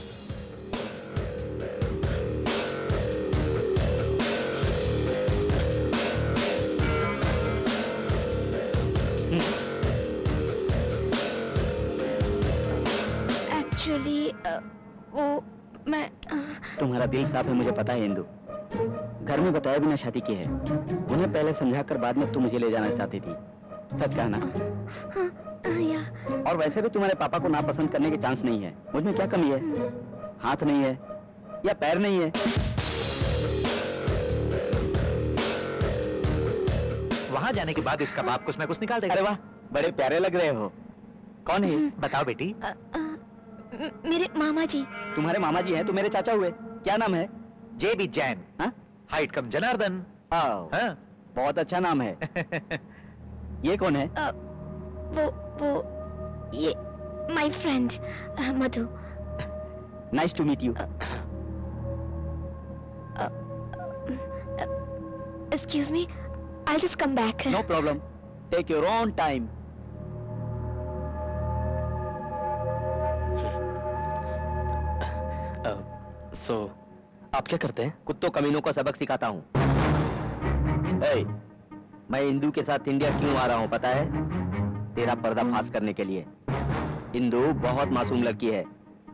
Actually, वो मैं तुम्हारा दिल साफ है, मुझे पता है इंदु. घर में बताया बिना शादी की है. उन्हें पहले समझाकर बाद में तुम मुझे ले जाना चाहती थी. सच कहना. या और वैसे भी तुम्हारे पापा को नापसंद करने के चांस नहीं है. मुझ में क्या कमी है? हाथ नहीं है या पैर नहीं है? वहां जाने के बाद इसका बाप कुछ ना कुछ निकाल देगा. अरे वाह, बड़े प्यारे लग रहे हो. कौन है? बताओ बेटी. मेरे मामा जी. तुम्हारे मामा जी हैं तो मेरे चाचा हुए. क्या नाम है? JB जैन. हाइट कम जनार्दन. हाँ? बहुत अच्छा नाम है. ये कौन है? वो ये my friend Madhu. Nice to meet you. Excuse me, I just come back. No problem. Take your own time. So, आप क्या करते हैं? कुत्तों कमीनों को सबक सिखाता हूँ. मैं इंदु के साथ इंडिया क्यों आ रहा हूँ पता है? तेरा पर्दाफाश करने के लिए. इंदु बहुत मासूम लड़की है.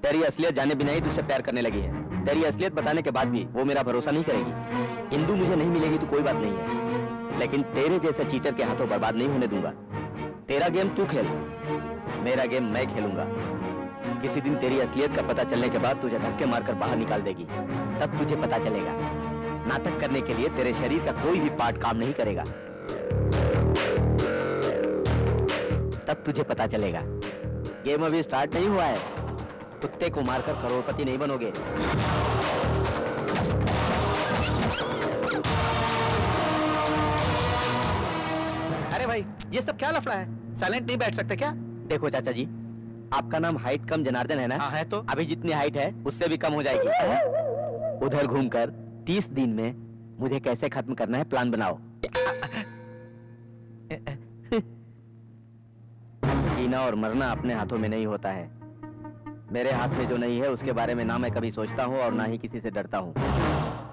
तेरी असलियत जाने बिना ही तुझसे प्यार करने लगी है. तेरी असलियत बताने के बाद भी वो मेरा भरोसा नहीं करेगी. इंदु मुझे नहीं मिलेगी तो कोई बात नहीं है, लेकिन तेरे जैसे चीटर के हाथों बर्बाद नहीं होने दूंगा. तेरा गेम तू खेल, मेरा गेम मैं खेलूंगा. किसी दिन तेरी असलियत का पता चलने के बाद तुझे धक्के मारकर बाहर निकाल देगी. तब तुझे पता चलेगा. नाटक करने के लिए तेरे शरीर का कोई भी पार्ट काम नहीं करेगा. तब तुझे पता चलेगा. गेम अभी स्टार्ट नहीं हुआ है. कुत्ते को मारकर करोड़पति नहीं बनोगे. अरे भाई, ये सब क्या लफड़ा है? साइलेंट नहीं बैठ सकते क्या? देखो चाचा जी, आपका नाम हाइट कम जनार्दन है ना? हाँ है तो. अभी जितनी हाइट है उससे भी कम हो जाएगी. उधर घूमकर 30 दिन में मुझे कैसे खत्म करना है प्लान बनाओ. जीना और मरना अपने हाथों में नहीं होता है. मेरे हाथ में जो नहीं है उसके बारे में ना मैं कभी सोचता हूँ और ना ही किसी से डरता हूँ.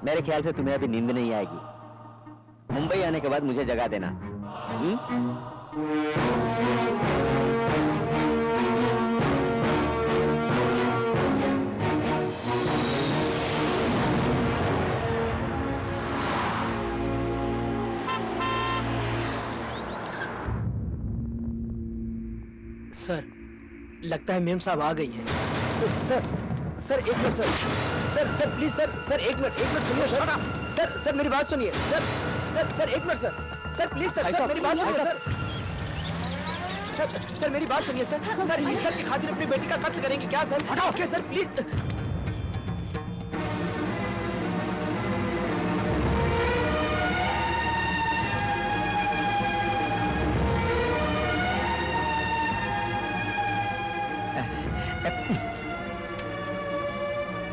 मेरे ख्याल से तुम्हें अभी नींद नहीं आएगी. मुंबई आने के बाद मुझे जगा देना. सर, लगता है मेम साहब आ गई हैं. सर, सर एक minute sir. Sir please sir एक मिनट सुनिए सर. सर मेरी बात सुनिए सर एक मिनट सर प्लीज सर मेरी बात सुनिए सर मेरी बात सुनिए सर इज्जत की खातिर अपनी बेटी का कत्ल करेंगे क्या सर? हटाओ क्या सर प्लीज.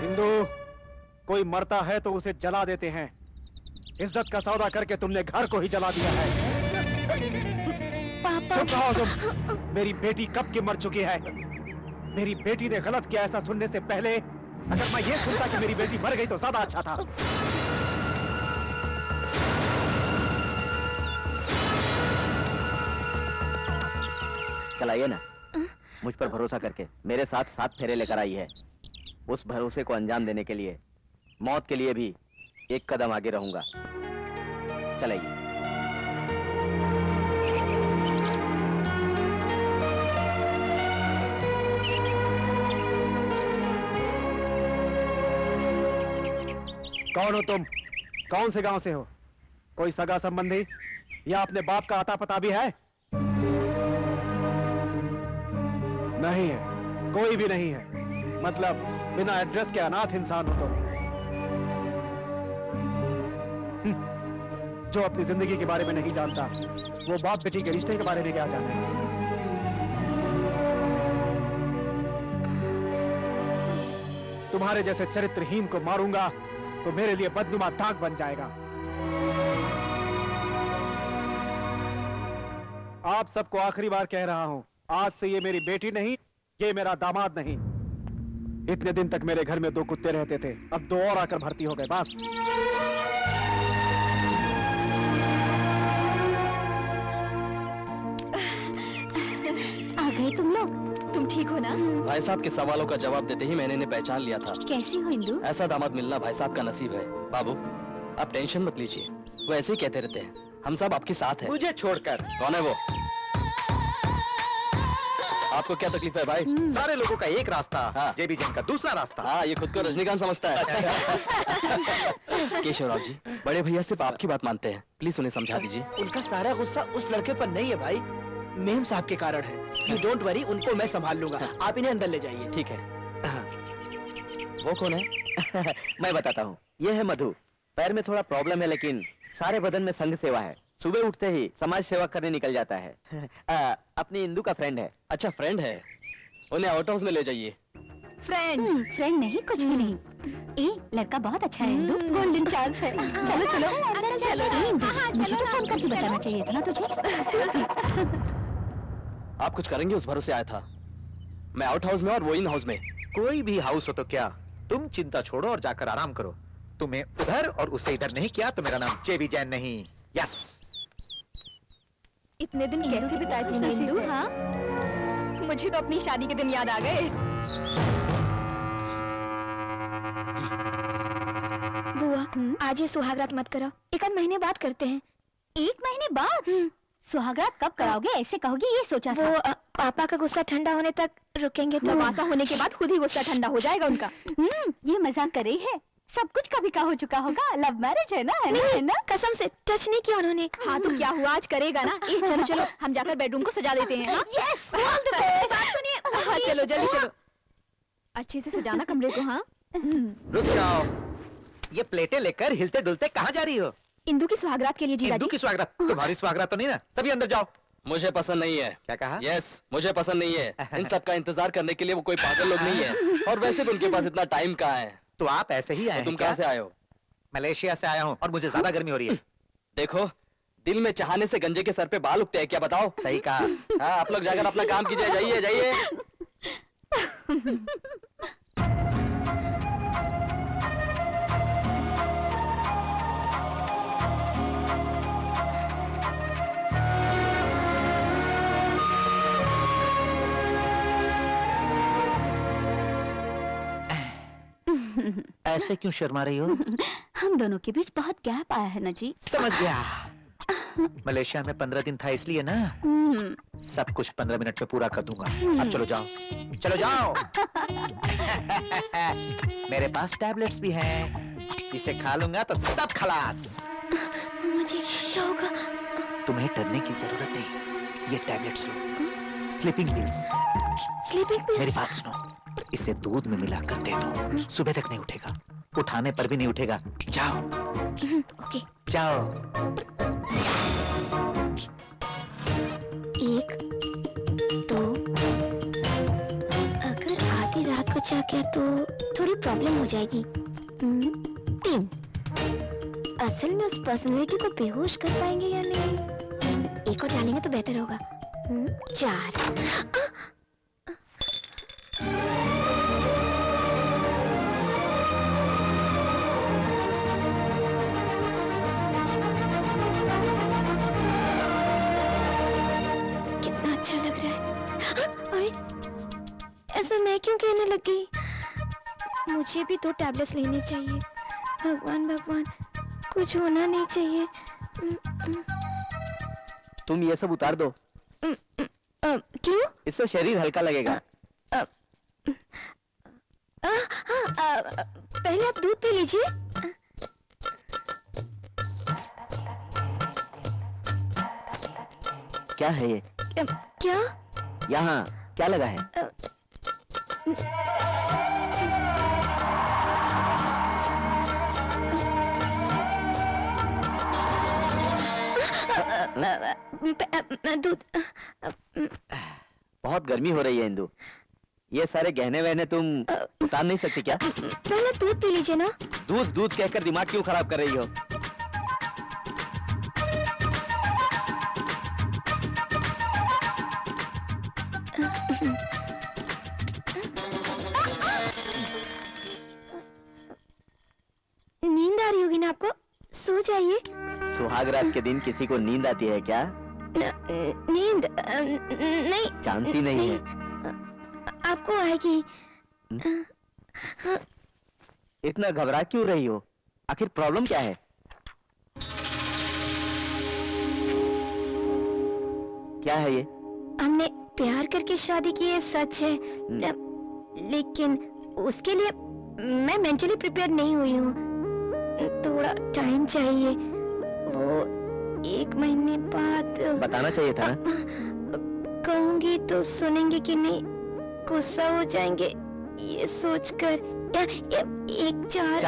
हिंदू, कोई मरता है तो उसे जला देते हैं. इज्जत का सौदा करके तुमने घर को ही जला दिया है. पापा. चुप रहो तुम. मेरी बेटी कब की मर चुकी है. मेरी बेटी ने गलत किया ऐसा सुनने से पहले अगर मैं ये सुनता कि मेरी बेटी मर गई तो ज्यादा अच्छा था। चलाइए ना, मुझ पर भरोसा करके मेरे साथ 7 फेरे लेकर आई है। उस भरोसे को अंजाम देने के लिए मौत के लिए भी एक कदम आगे रहूंगा। चलाइए। कौन हो तुम? कौन से गांव से हो? कोई सगा संबंधी या अपने बाप का आता पता भी है? नहीं है, कोई भी नहीं है। मतलब बिना एड्रेस के अनाथ इंसान हो तुम। जो अपनी जिंदगी के बारे में नहीं जानता वो बाप बेटी के रिश्ते के बारे में क्या जाने। तुम्हारे जैसे चरित्रहीन को मारूंगा तो मेरे लिए बदनुमा दाग बन जाएगा। आप सबको आखिरी बार कह रहा हूं, आज से ये मेरी बेटी नहीं, ये मेरा दामाद नहीं। इतने दिन तक मेरे घर में 2 कुत्ते रहते थे, अब 2 और आकर भर्ती हो गए। बस आ गए तुम लोग। तुम ठीक हो ना? भाई साहब के सवालों का जवाब देते ही मैंने इन्हें पहचान लिया था। कैसी हो इंदु? ऐसा दामाद मिलना भाई साहब का नसीब है। बाबू आप टेंशन मत लीजिए, वो ऐसे ही कहते रहते हैं, हम सब आपके साथ हैं। मुझे छोड़कर। कौन है वो? आपको क्या तकलीफ है भाई? सारे लोगों का एक रास्ता, हाँ। जेबी जैन का दूसरा रास्ता। हाँ, ये खुद को रजनीकांत समझता है। केशवराव जी, बड़े भैया सिर्फ आपकी बात मानते हैं, प्लीज उन्हें समझा दीजिए। उनका सारा गुस्सा उस लड़के पर नहीं है भाई, मेम साहब के कारण है। यू डोंट वरी, उनको मैं संभाल लूंगा। आप इन्हें अंदर ले जाइए। ठीक है। वो कौन है? मैं बताता हूँ, ये है मधु। पैर में थोड़ा प्रॉब्लम है लेकिन सारे बदन में संघ सेवा है। सुबह उठते ही समाज सेवा करने निकल जाता है। अपनी इंदु का फ्रेंड है। अच्छा फ्रेंड है, उन्हें आउट हाउस में ले जाइए। फ्रेंड नहीं, कुछ भी नहीं। ए, लड़का बहुत अच्छा है इंदु, गोल्डन चांस है। चलो चलो अंदर चलो। मुझे तो फोन करके बताना चाहिए था ना तुझे। आप कुछ करेंगे उस भरोसे आया था। मैं आउट हाउस में और वो इन हाउस में। कोई भी हाउस हो तो क्या, तुम चिंता छोड़ो और जाकर आराम करो। तुम्हें उधर और उसे इधर नहीं किया तो मेरा नाम जेबी जैन नहीं। यस। इतने दिन कैसे बिताए तुमने इंदु? हाँ, मुझे तो अपनी शादी के दिन याद आ गए। बुआ, आज ये सुहागरात मत करो, 1 आध महीने बाद करते हैं। 1 महीने बाद? सुहागरात कब कराओगे ऐसे कहोगे ये सोचा था। वो पापा का गुस्सा ठंडा होने तक रुकेंगे तो तमाशा होने के बाद खुद ही गुस्सा ठंडा हो जाएगा उनका। ये मजाक कर रही है। सब कुछ कभी का हो चुका होगा। लव मैरिज है ना, है ना? कसम से टच नहीं किया उन्होंने। हाँ तो क्या हुआ, आज करेगा ना। चलो चलो हम जाकर बेडरूम को सजा देते हैं। हाँ? Yes, बात सुनिए। हाँ चलो जल्दी चलो, अच्छे से सजाना कमरे को। हाँ रुक जाओ, ये प्लेटें लेकर हिलते डुलते कहाँ जा रही हो? इंदु की सुहागरात के लिए जीजा इंदु जी। की सुहागरात? तुम्हारी सुहागरात तो नहीं ना? सभी अंदर जाओ। मुझे पसंद नहीं है। क्या कहा? यस, मुझे पसंद नहीं है। इन सब का इंतजार करने के लिए वो कोई पागल लोग नहीं है, और वैसे भी उनके पास इतना टाइम कहाँ है। तो आप ऐसे ही आए हैं? तुम कहाँ से आए हो? मलेशिया से आया हूँ और मुझे ज्यादा गर्मी हो रही है। देखो, दिल में चाहने से गंजे के सर पे बाल उगते हैं क्या, बताओ? सही कहा। हाँ, आप लोग जाकर अपना काम कीजिए। जाइए जाइए। ऐसे क्यों शर्मा रही हो? हम दोनों के बीच बहुत गैप आया है ना जी। समझ गया। मलेशिया में 15 दिन था इसलिए ना। सब कुछ 15 मिनट में पूरा कर दूंगा। अब चलो जाओ, चलो जाओ। मेरे पास टैबलेट्स भी हैं, इसे खा लूंगा तो सब खलास। मुझे क्या होगा? तुम्हें डरने की जरूरत नहीं, ये टैबलेट्स लो। Sleeping pills. Sleeping pills? मेरी बात सुनो, इसे दूध में मिलाकर दे दो, सुबह तक नहीं उठेगा, उठाने पर भी नहीं उठेगा। जाओ। ओके। जाओ। 1 2, अगर आधी रात को जाग गया तो थोड़ी प्रॉब्लम हो जाएगी। 3, असल में उस पर्सनैलिटी को बेहोश कर पाएंगे या नहीं? 1 और डालेंगे तो बेहतर होगा। 4, अच्छा लग रहा है। अरे ऐसा मैं क्यों कहने लग गई? मुझे भी 2 टैबलेट्स लेने चाहिए। भगवान भगवान, कुछ होना नहीं चाहिए। तुम ये सब उतार दो। क्यों? इससे शरीर हल्का लगेगा। पहले आप दूध पी लीजिए। क्या है ये? क्या? यहाँ क्या लगा है? दूध। बहुत गर्मी हो रही है इंदु। ये सारे गहने वहने तुम उतार नहीं सकती क्या? पहले दूध पी लीजिए ना। दूध दूध कहकर दिमाग क्यों खराब कर रही हो? नींद आ रही होगी ना आपको, सो जाइए। सुहाग रात के दिन किसी को नींद आती है क्या? नींद नहीं, चांस ही नहीं है। आपको आएगी। इतना घबरा क्यों रही हो? आखिर प्रॉब्लम क्या है? क्या है ये? हमने प्यार करके शादी की है, सच है, लेकिन उसके लिए मैं मेंटली प्रिपेयर नहीं हुई हूँ। थोड़ा टाइम चाहिए। वो 1 महीने बाद बताना चाहिए था ना। कहूंगी तो सुनेंगे कि नहीं, गुस्सा हो जाएंगे ये सोचकर। एक चार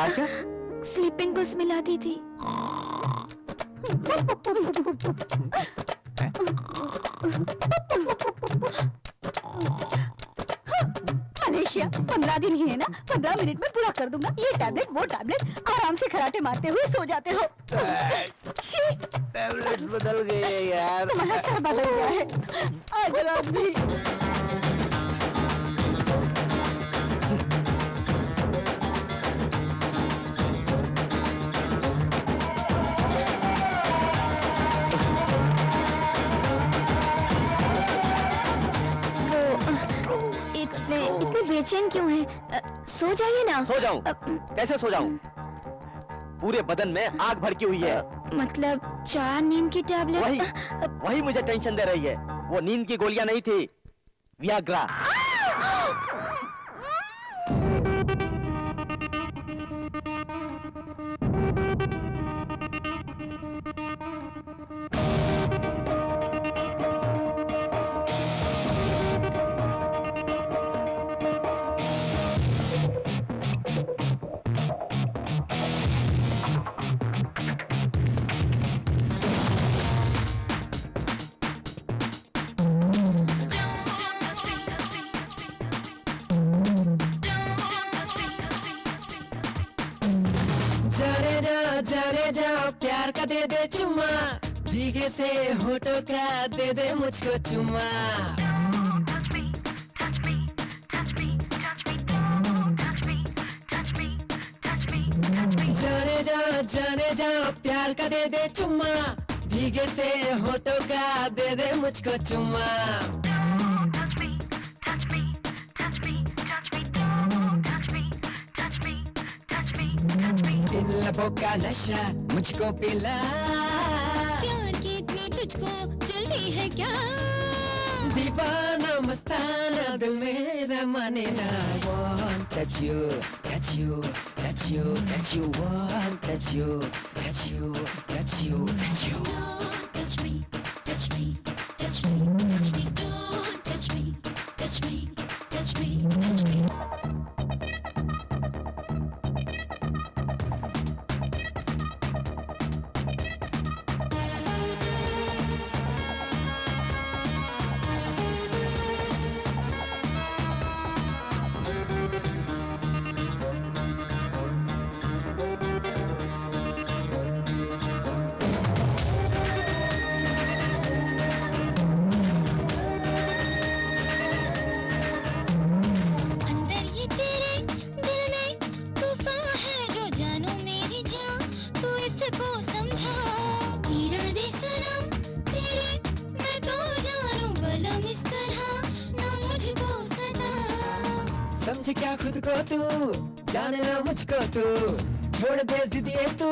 स्लीपिंग पिल्स मिला दी थी। मलेशिया 15 दिन ही है ना, 15 मिनट में पूरा कर दूंगा। ये टैबलेट वो टैबलेट, आराम से खराटे मारते हुए सो जाते हो। टैबलेट्स बदल गए यार। तुम्हारा सर बदल गया है आज रात भी। इतने बेचैन क्यों हैं? सो जाइए ना। सो जाऊं? कैसे सो जाऊं? पूरे बदन में आग भड़की हुई है। मतलब 4 नींद की टैबलेट? वही मुझे टेंशन दे रही है। वो नींद की गोलियां नहीं थी, वियाग्रा। जाने जा प्यार का दे दे चुम्मा, भीगे से होठों का दे दे मुझको चुम्मा। जाने जा प्यार का दे दे चुम्मा, भीगे से होठों का दे दे मुझको चुम्मा। इन लबों का नशा मुझको पिला, प्यार की इतनी तुझको जल्दी है क्या? दीवाना मस्ताना दिल मेरा माने ना। Want that you, that you, that you, that you want, that you, that you, that you, that you. Don't touch me, touch me, touch me, touch me. Don't touch me, touch me, touch me, touch me. समझे क्या खुद को तू, जाने ना मुझको तू, छोड़ दे जिदिए तू,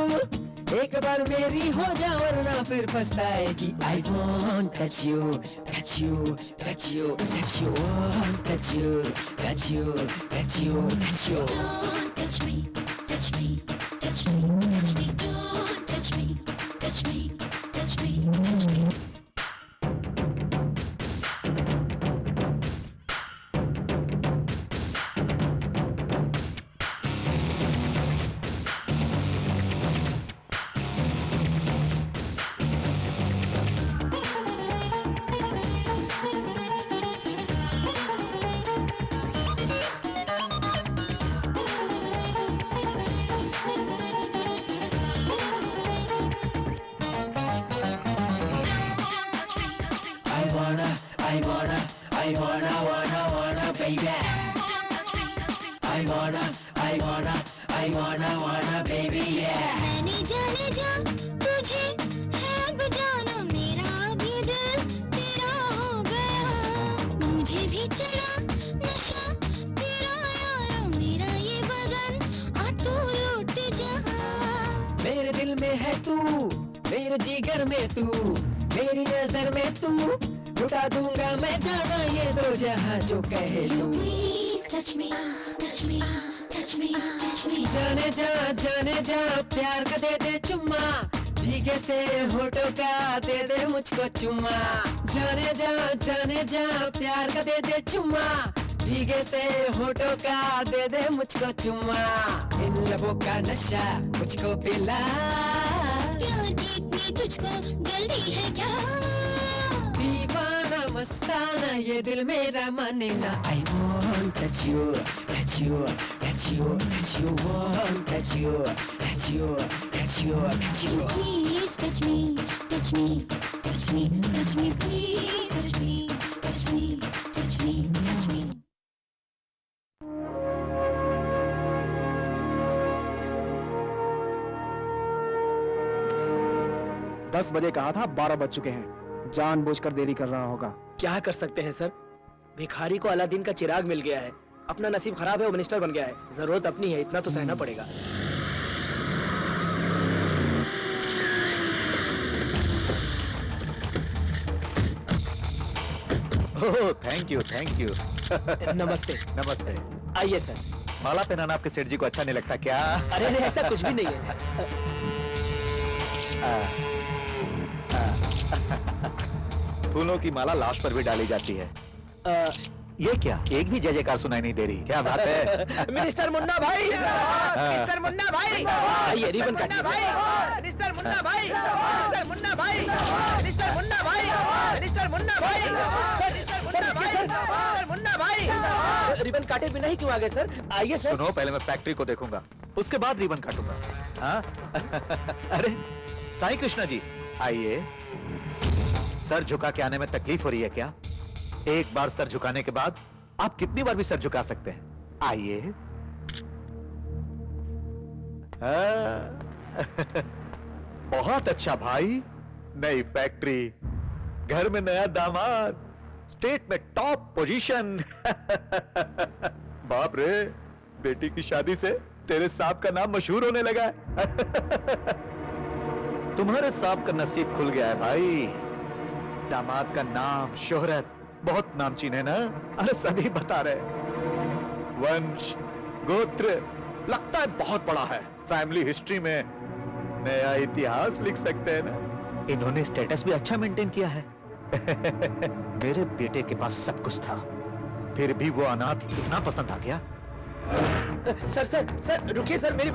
एक बार मेरी हो जा वरना फिर पछताएगी। I won't touch you, touch you, touch you, touch you, won't touch you, touch you, touch you, touch you. Don't touch me, touch me, touch me, touch me. Don't touch me, touch me, touch me, touch me. wanna, baby. I wanna, baby, yeah. मैंने जाने जा तुझे है बजाना, मेरा भी दिल तेरा हो गया, मुझे भी चढ़ा नशा तेरा यारा, मेरा ये बदन आ तू लूट जा। मेरे दिल में है तू, मेरे जिगर में तू, मेरी नजर में तू, लुटा दूंगा मैं जाना ये दो जहां जो कहे तू। Please touch me, touch me, touch me, touch me. जाने जा प्यार का दे दे चुम्मा, भीगे से होठों का दे दे मुझको चुम्मा। जाने जा प्यार का दे दे चुम्मा, भीगे से होठों का दे दे मुझको चुम्मा। इन लबों का नशा मुझको पिला, प्यार की इतनी तुझको जल्दी है क्या? दीवाना मस्ताना ये दिल मेरा माने ना। I won't touch you, touch you, touch you, touch you, won't touch you, touch you, touch you, touch you. Please touch me, touch me, touch me, touch me, please touch me, touch me, touch me, touch me. दस बजे कहा था, 12 बज चुके हैं। जानबूझकर देरी कर रहा होगा। क्या कर सकते हैं सर, भिखारी को अलादीन का चिराग मिल गया है, अपना नसीब खराब है, वो मिनिस्टर बन गया है, जरूरत अपनी है, इतना तो सहना पड़ेगा। Oh thank you thank you. नमस्ते। नमस्ते। आइए सर। माला पहनाना आपके सेठ जी को अच्छा नहीं लगता क्या? अरे नहीं, ऐसा कुछ भी नहीं है। फूलों की माला लाश पर भी डाली जाती है। ये क्या, एक भी जय जयकार सुनाई नहीं दे रही, क्या बात है? मिनिस्टर मुन्ना भाई, मिनिस्टर मुन्ना भाई, आइए रिबन काटिए। मिनिस्टर मुन्ना भाई, मिनिस्टर मुन्ना भाई, मिनिस्टर मुन्ना भाई, मिनिस्टर मुन्ना भाई, मिनिस्टर मुन्ना भाई, मिनिस्टर मुन्ना भाई। रिबन काटे बिना ही क्यों आ गए सर? आइए सर। सुनो, पहले मैं फैक्ट्री को देखूंगा, उसके बाद रिबन काटूंगा। हाँ? अरे साईं कृष्णा जी आइए। सर झुका के आने में तकलीफ हो रही है क्या? एक बार सर झुकाने के बाद आप कितनी बार भी सर झुका सकते हैं। आइए। बहुत अच्छा भाई, नई फैक्ट्री, घर में नया दामाद, स्टेट में टॉप पोजीशन। बाप रे, बेटी की शादी से तेरे साहब का नाम मशहूर होने लगा है। तुम्हारे साहब का नसीब खुल गया है भाई, दामाद का नाम, शोहरत, बहुत नामचीन है ना? अरे सभी बता रहे, वंश, गोत्र, लगता है बहुत बड़ा है, फैमिली हिस्ट्री में नया इतिहास लिख सकते हैं ना? इन्होंने स्टेटस भी अच्छा मेंटेन किया है। मेरे बेटे के पास सब कुछ था, फिर भी वो अनाथ इतना पसंद आ गया। सर रुकिए सर, मेरी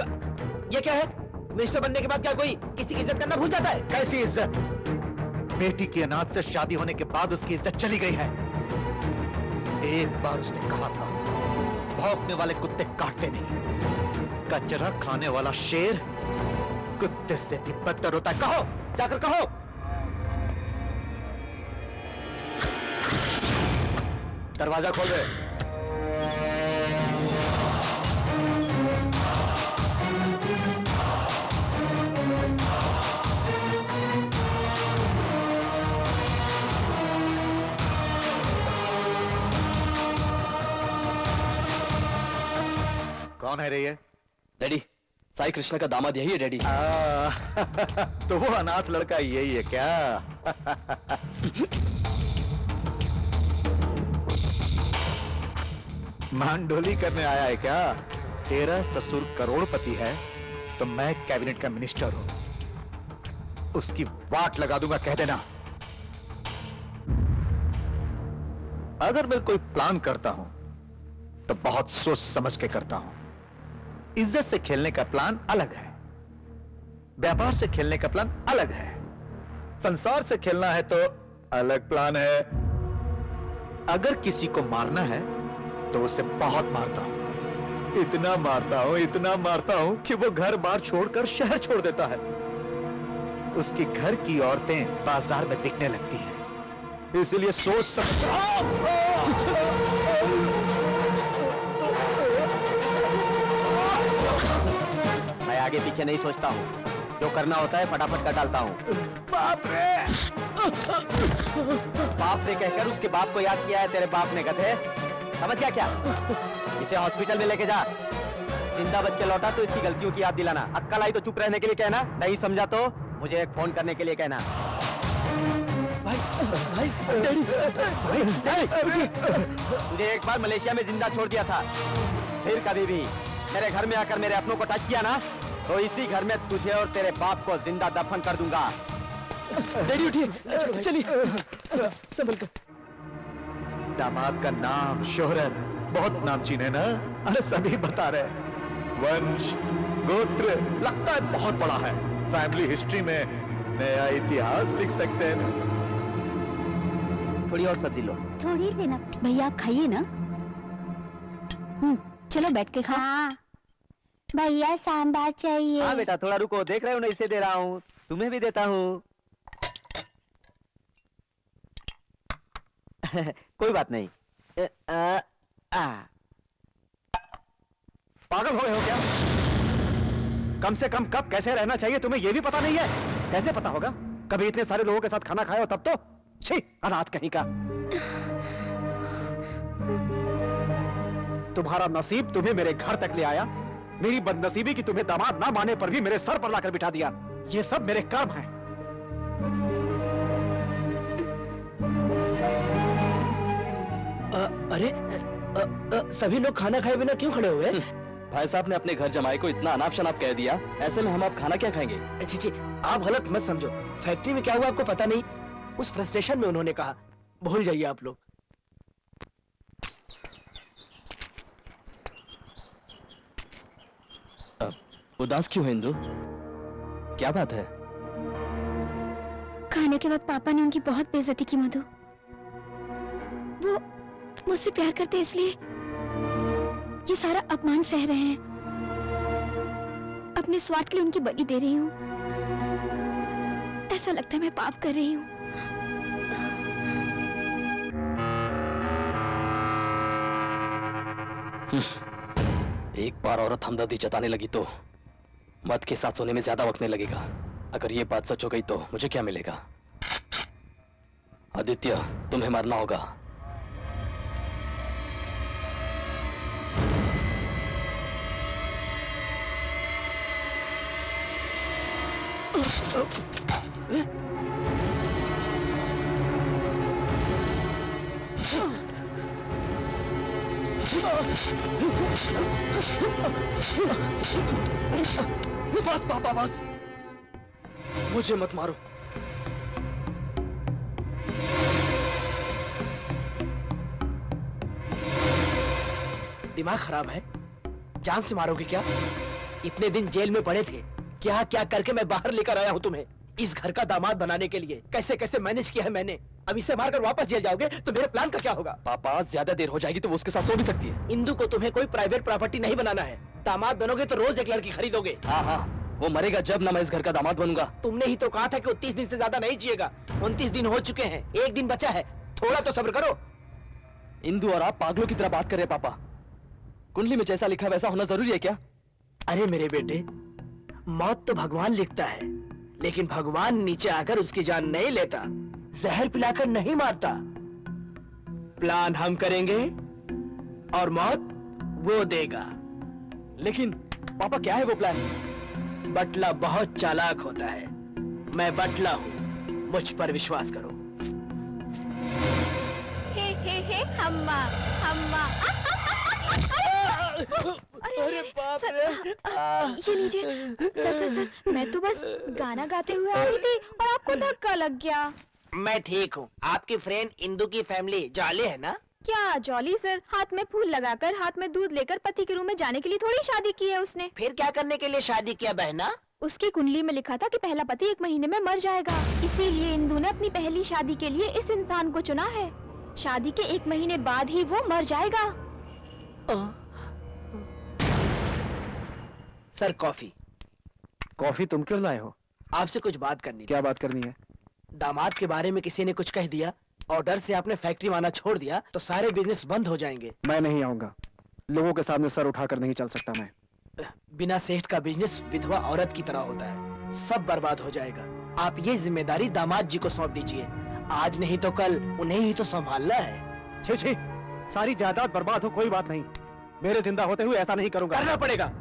ये क्या है? मिनिस्टर बनने के बाद क्या कोई किसी की इज्जत करना भूल जाता है? कैसी इज्जत? बेटी की अनाथ से शादी होने के बाद उसकी इज्जत चली गई है। एक बार उसने कहा था, भौंकने वाले कुत्ते काटते नहीं, कचरा खाने वाला शेर कुत्ते से भी बदतर होता है। कहो, जाकर कहो। दरवाजा खोल दे। कौन है रे ये? डैडी, साई कृष्ण का दामाद यही है डैडी। तो वो अनाथ लड़का यही है क्या? मांडोली करने आया है क्या? तेरा ससुर करोड़पति है तो मैं कैबिनेट का मिनिस्टर हूं, उसकी वाट लगा दूंगा कह देना। अगर मैं कोई प्लान करता हूं तो बहुत सोच समझ के करता हूं। इज्जत से खेलने का प्लान अलग है, व्यापार से खेलने का प्लान अलग है, संसार से खेलना है तो अलग प्लान है। अगर किसी को मारना है तो उसे बहुत मारता हूं, इतना मारता हूं कि वो घर बार छोड़कर शहर छोड़ देता है। उसकी घर की औरतें बाजार में बिकने लगती हैं, इसलिए सोच समझ। मैं आगे पीछे नहीं सोचता हूँ, जो करना होता है फटाफट कर डालता हूँ। बाप रे! बाप ने कहकर उसके बाप को याद किया है तेरे बाप ने, गधे। समझ गया क्या? इसे हॉस्पिटल में लेके जा, जिंदा बच के लौटा तो इसकी गलतियों की याद दिलाना। अक्कल आई तो चुप रहने के लिए कहना, नहीं समझा तो मुझे एक फोन करने के लिए कहना। तुझे एक बार मलेशिया में जिंदा छोड़ दिया था, फिर कभी भी मेरे घर में आकर मेरे अपनों को टच किया ना तो इसी घर में तुझे और तेरे बाप को जिंदा दफन कर दूंगा। डैडी उठिए, चलिए संभल कर। दामाद का नाम, शोहरत बहुत नामचीन है ना? अरे सभी बता रहे हैं। वंश, गोत्र लगता है बहुत बड़ा है, फैमिली हिस्ट्री में नया इतिहास लिख सकते हैं ना? थोड़ी और सब्जी लो। थोड़ी देना भैया, आप खाइए ना। चलो बैठ के खाओ। हाँ भैया सांभर चाहिए। हाँ बेटा थोड़ा रुको, देख रहे हो ना इसे दे रहा हूँ, तुम्हें भी देता हूँ। कोई बात नहीं। पागल हो गए हो क्या? कम से कम कब कैसे रहना चाहिए तुम्हें ये भी पता नहीं है? कैसे पता होगा? कभी इतने सारे लोगों के साथ खाना खाया हो तब तो? छी, अनाथ कहीं का। तुम्हारा नसीब तुम्हें मेरे घर तक ले आया, मेरी बदनसीबी की तुम्हें दामाद ना माने पर भी मेरे सर पर लाकर बिठा दिया। ये सब मेरे कर्म हैं। अरे सभी लोग खाना खाए बिना क्यों खड़े हुए? भाई साहब ने अपने घर जमाई को इतना अनाप शनाप कह दिया, ऐसे में हम आप खाना क्या खाएंगे? जी आप गलत मत समझो, फैक्ट्री में क्या हुआ आपको पता नहीं, उस फ्रस्ट्रेशन में उन्होंने कहा। भूल जाइए आप लोग। उदास क्यों है इंदु? क्या बात है? खाने के बाद पापा ने उनकी बहुत बेइज्जती की मधु। वो मुझसे प्यार करते इसलिए ये सारा अपमान सह रहे हैं। अपने स्वार्थ के लिए उनकी बलि दे रही हूँ। ऐसा लगता है मैं पाप कर रही हूँ। एक बार औरत हमदर्दी जताने लगी तो मर्द के साथ सोने में ज्यादा वक्त नहीं लगेगा। अगर ये बात सच हो गई तो मुझे क्या मिलेगा? आदित्य, तुम्हें मरना होगा। बस पापा बस, मुझे मत मारो। दिमाग खराब है? जान से मारोगे क्या? इतने दिन जेल में पड़े थे, क्या क्या करके मैं बाहर लेकर आया हूं तुम्हें इस घर का दामाद बनाने के लिए। कैसे कैसे मैनेज किया है मैंने। अब इसे मारकर वापस जेल जाओगे तो मेरे प्लान का क्या होगा? पापा ज्यादा देर हो जाएगी तो वो उसके साथ सो भी सकती है। इंदु को तुम्हें कोई प्राइवेट प्रॉपर्टी नहीं बनाना है। दामाद बनोगे तो रोज एक लड़की खरीदोगे। हाँ हाँ, वो मरेगा जब ना मैं इस घर का दामाद बनूंगा। तुमने ही तो कहा था कि 29 दिन से ज्यादा नहीं जिएगा। 29 दिन हो चुके हैं, एक दिन बचा है, थोड़ा तो सब्र करो। इंदु और आप पागलों की तरह बात कर रहे हैं पापा। कुंडली में जैसा लिखा वैसा होना जरूरी है क्या? अरे मेरे बेटे, मौत तो भगवान लिखता है, लेकिन भगवान नीचे आकर उसकी जान नहीं लेता, जहर पिलाकर नहीं मारता। प्लान हम करेंगे और मौत वो देगा। लेकिन पापा क्या है वो प्लान? बटला बहुत चालाक होता है। मैं बटला हूँ, मुझ पर विश्वास करो। हे हम्मा हम्मा। अरे बाप रे! ये लीजिए। सर सर सर, मैं तो बस गाना गाते हुए आ रही थी और आपको धक्का लग गया। मैं ठीक हूँ। आपकी फ्रेंड इंदू की फैमिली जॉली है ना? क्या जॉली सर? हाथ में फूल लगाकर, हाथ में दूध लेकर पति के रूम में जाने के लिए थोड़ी शादी की है उसने। फिर क्या करने के लिए शादी किया बहना? उसकी कुंडली में लिखा था कि पहला पति 1 महीने में मर जाएगा, इसीलिए इंदू ने अपनी पहली शादी के लिए इस इंसान को चुना है। शादी के 1 महीने बाद ही वो मर जाएगा। Sir coffee. कॉफी तुम क्यों लाए हो? आपसे कुछ बात करनी थी। क्या बात करनी है? दामाद के बारे में किसी ने कुछ कह दिया और डर से आपने फैक्ट्री माना छोड़ दिया तो सारे बिजनेस बंद हो जाएंगे। मैं नहीं आऊंगा। लोगों के सामने सर उठाकर नहीं चल सकता मैं। बिना सेठ का बिजनेस विधवा औरत की तरह होता है, सब बर्बाद हो जाएगा। आप ये जिम्मेदारी दामाद जी को सौंप दीजिए। आज नहीं तो कल उन्हें ही तो संभालना है। छी छी, सारी जायदाद बर्बाद हो कोई बात नहीं, मेरे जिंदा होते हुए ऐसा नहीं करूंगा। करना पड़ेगा।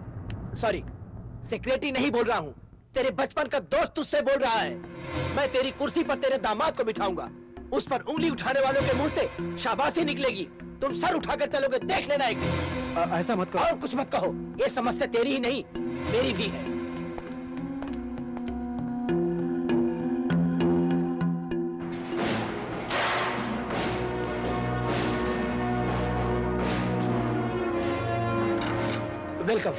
सॉरी, सेक्रेटरी नहीं बोल रहा हूँ, तेरे बचपन का दोस्त तुझसे बोल रहा है। मैं तेरी कुर्सी पर तेरे दामाद को बिठाऊंगा, उस पर उंगली उठाने वालों के मुंह से शाबाशी निकलेगी। तुम सर उठाकर चलोगे, देख लेना एक दिन। ऐसा मत करो। और कुछ मत कहो, ये समस्या तेरी ही नहीं मेरी भी है। वेलकम।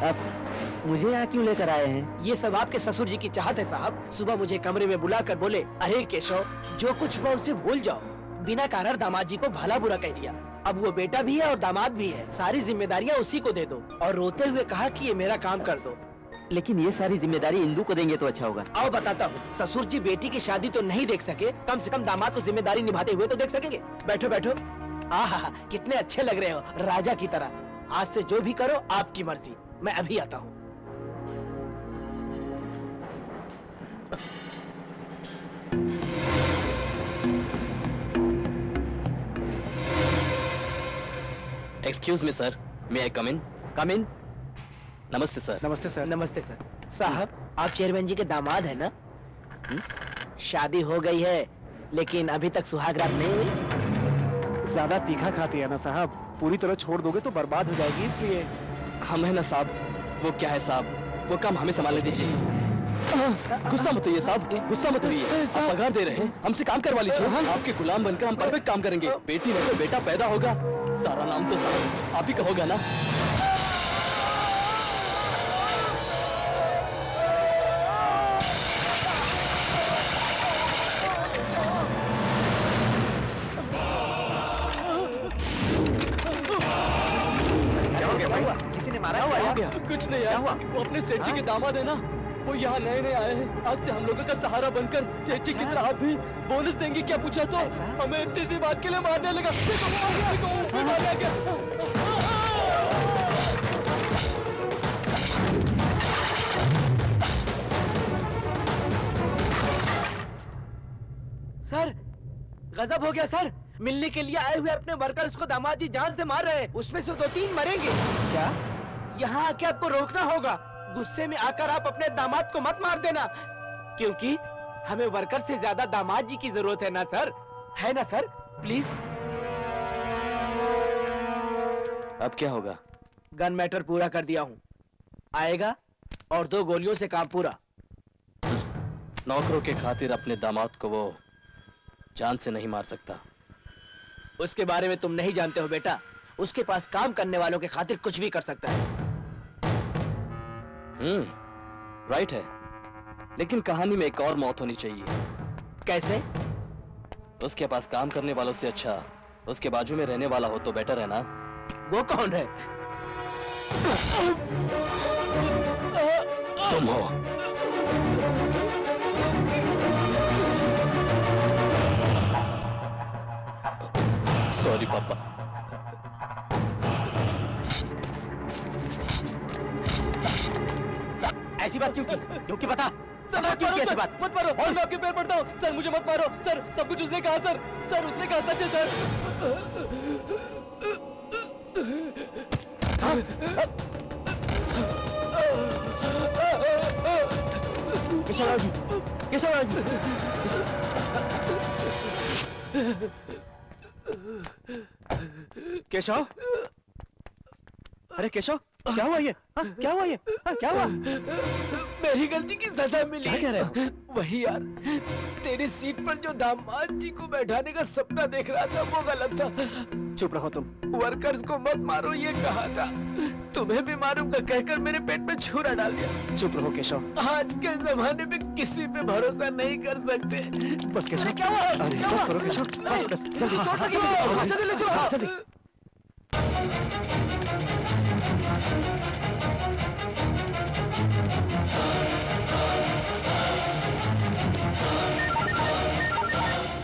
अब मुझे यहाँ क्यों लेकर आए हैं? ये सब आपके ससुर जी की चाहत है साहब। सुबह मुझे कमरे में बुलाकर बोले, अरे केशव, जो कुछ हुआ उसे भूल जाओ। बिना कारण दामाद जी को भला बुरा कह दिया। अब वो बेटा भी है और दामाद भी है, सारी जिम्मेदारियाँ उसी को दे दो। और रोते हुए कहा कि ये मेरा काम कर दो। लेकिन ये सारी जिम्मेदारी इंदू को देंगे तो अच्छा होगा। आओ बताता हूँ। ससुर जी बेटी की शादी तो नहीं देख सके, कम से कम दामाद को जिम्मेदारी निभाते हुए तो देख सकेंगे। बैठो बैठो। आहा, कितने अच्छे लग रहे हो, राजा की तरह। आज से जो भी करो आपकी मर्जी। मैं अभी आता हूँ। एक्सक्यूज मी सर, मे आई कम इन? कम इन। नमस्ते सर। नमस्ते सर। नमस्ते सर। साहब, आप चेयरमैन जी के दामाद है ना? शादी हो गई है लेकिन अभी तक सुहाग रात नहीं हुई। ज्यादा तीखा खाती है ना साहब, पूरी तरह छोड़ दोगे तो बर्बाद हो जाएगी, इसलिए। हम है ना साहब। वो क्या है साहब, वो काम हमें संभालने दीजिए। गुस्सा मत होइए साहब, गुस्सा मत होइए। आप पगार दे रहे हैं, हमसे काम करवा लीजिए। आपके गुलाम बनकर हम परफेक्ट काम करेंगे। बेटी नहीं तो बेटा पैदा होगा, सारा नाम तो साहब आप ही का होगा ना। किसी ने मारा? हो गया? कुछ नहीं यार, वो अपने सेठ जी के दामाद है ना, वो यहाँ नए नए आए हैं। आज से हम लोगों का सहारा बनकर सेठ जी की तरह आप भी बोनस देंगे क्या पूछा तो हमें इतनी सी बात के लिए मारने लगा। सर, गजब हो गया सर। मिलने के लिए आए हुए अपने वर्कर्स को दामाद जी जान से मार रहे हैं। उसमें से 2-3 मरेंगे। क्या? यहाँ आके आपको रोकना होगा। गुस्से में आकर आप अपने दामाद को मत मार देना, क्योंकि हमें वर्कर से ज्यादा दामाद जी की जरूरत है ना सर? है ना सर? प्लीज। अब क्या होगा? गन मैटर पूरा कर दिया हूँ, आएगा और 2 गोलियों से काम पूरा। नौकरों के खातिर अपने दामाद को वो जान से नहीं मार सकता। उसके बारे में तुम नहीं जानते हो बेटा। उसके पास काम करने वालों के खातिर कुछ भी कर सकता है। राइट है, लेकिन कहानी में एक और मौत होनी चाहिए। कैसे? उसके पास काम करने वालों से अच्छा उसके बाजू में रहने वाला हो तो बेटर है ना। वो कौन है? तुम हो। सॉरी पापा। ऐसी बात क्यों की? क्योंकि बता सर, मत मारो, सर, मत मारो। और मैं आपके पैर पड़ता हूँ सर, मुझे मत मारो सर। सब कुछ उसने कहा सर। सर उसने कहा सच है सर। केशव जी, केशव जी। केशव, अरे केशव, क्या हुआ ये? हाँ, क्या हुआ ये? हाँ, क्या हुआ? मेरी गलती की सजा मिली। क्या कह रहे हो? वही यार, तेरी सीट पर जो दामाद जी को बैठाने का सपना देख रहा था वो गलत था। चुप रहो तुम। वर्कर्स को मत मारो ये कहा था, तुम्हें भी मारूंगा कहकर मेरे पेट में छुरा डाल दिया। चुप रहो केशव। आज के जमाने में किसी पे भरोसा नहीं कर सकते। बस केशव। क्या हुआ? अरे क्या बस हुआ? करो केशव। जल्दी चोट लगी है। जल्दी ले चलो। जल्दी।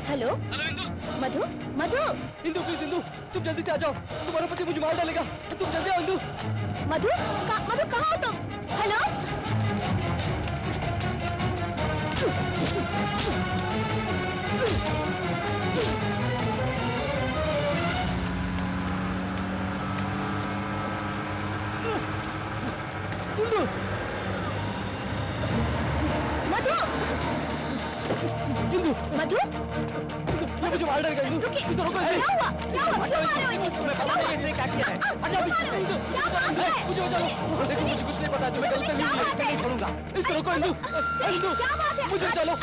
Hello Indu. Madhu, Madhu, Indu please Indu, तुम जल्दी से आ जाओ, तुम्हारा पति मुझे मार डालेगा, तुम जल्दी आओ इंदु। मधु, मधु कहाँ हो तुम? हेलो इंदु, मधु, इंदु, मधु, ये मुझे मार डालेगा इंदु। रुकिए। इसे रोको। क्या हुआ? क्या हुआ? क्यों मार रहे हो इन्हें? तुम्हें पता नहीं इसने क्या किया है? क्यों मार रहे हो? क्या बात है? मुझे बचा लो। देखो मुझे कुछ नहीं पता, तुम्हें गलती हुई है, मैं नहीं छोड़ूंगा। इसे रोको इंदु। इंदु, क्या बात है? मुझे चलो।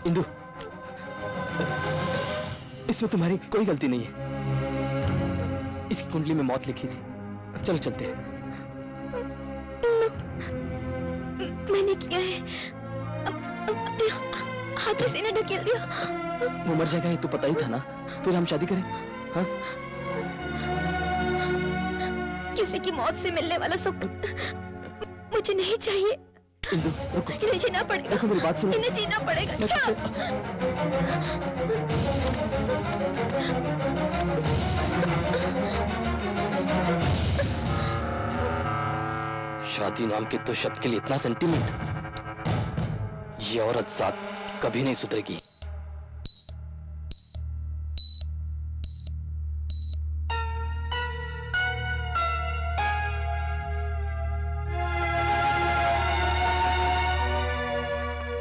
इंदु, इसमें तुम्हारी कोई गलती नहीं है। इसकी कुंडली में मौत लिखी थी। चलो चलते हैं। मैंने किया है, अपने हाथों से इन्हें ढकेल दिया। वो मर जाएगा ये तो पता ही था ना, फिर हम शादी करें? हाँ? किसी की मौत से मिलने वाला सुख मुझे नहीं चाहिए। इंदु, रुको। इन्हें जीना पड़ेगा। देखो मेरी बात सुनो। इन्हें जीना पड़ेगा। शादी नाम के 2 शब्द के लिए इतना सेंटीमेंट, ये औरत जात कभी नहीं सुधरेगी।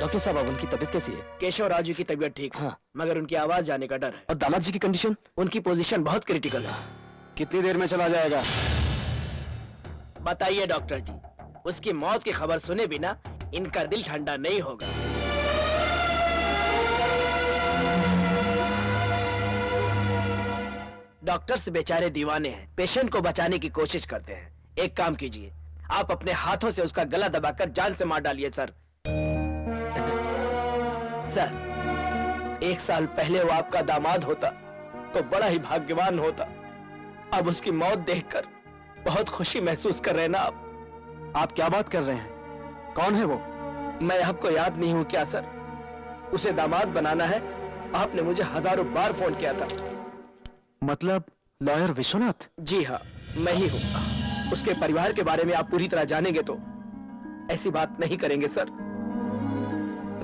डॉक्टर साहब, अब उनकी तबीयत कैसी है? केशव राजू की तबीयत ठीक है, हाँ। मगर उनकी आवाज जाने का डर है। और दामाद जी की कंडीशन? उनकी पोजीशन बहुत क्रिटिकल है। कितनी देर में चला जाएगा? बताइए डॉक्टर जी, उसकी मौत की खबर सुने बिना इनका दिल ठंडा नहीं होगा। डॉक्टर्स बेचारे दीवाने हैं, पेशेंट को बचाने की कोशिश करते हैं। एक काम कीजिए, आप अपने हाथों से उसका गला दबाकर जान से मार डालिए सर। सर, 1 साल पहले वो आपका दामाद होता तो बड़ा ही भाग्यवान होता। अब उसकी मौत देखकर बहुत खुशी महसूस कर रहे हैं ना आप क्या बात कर रहे हैं? कौन है वो? मैं आपको याद नहीं हूं क्या सर? उसे दामाद बनाना है, आपने मुझे हजारों बार फोन किया था। मतलब लॉयर विश्वनाथ? जी हाँ, मैं ही हूँ। उसके परिवार के बारे में आप पूरी तरह जानेंगे तो ऐसी बात नहीं करेंगे सर।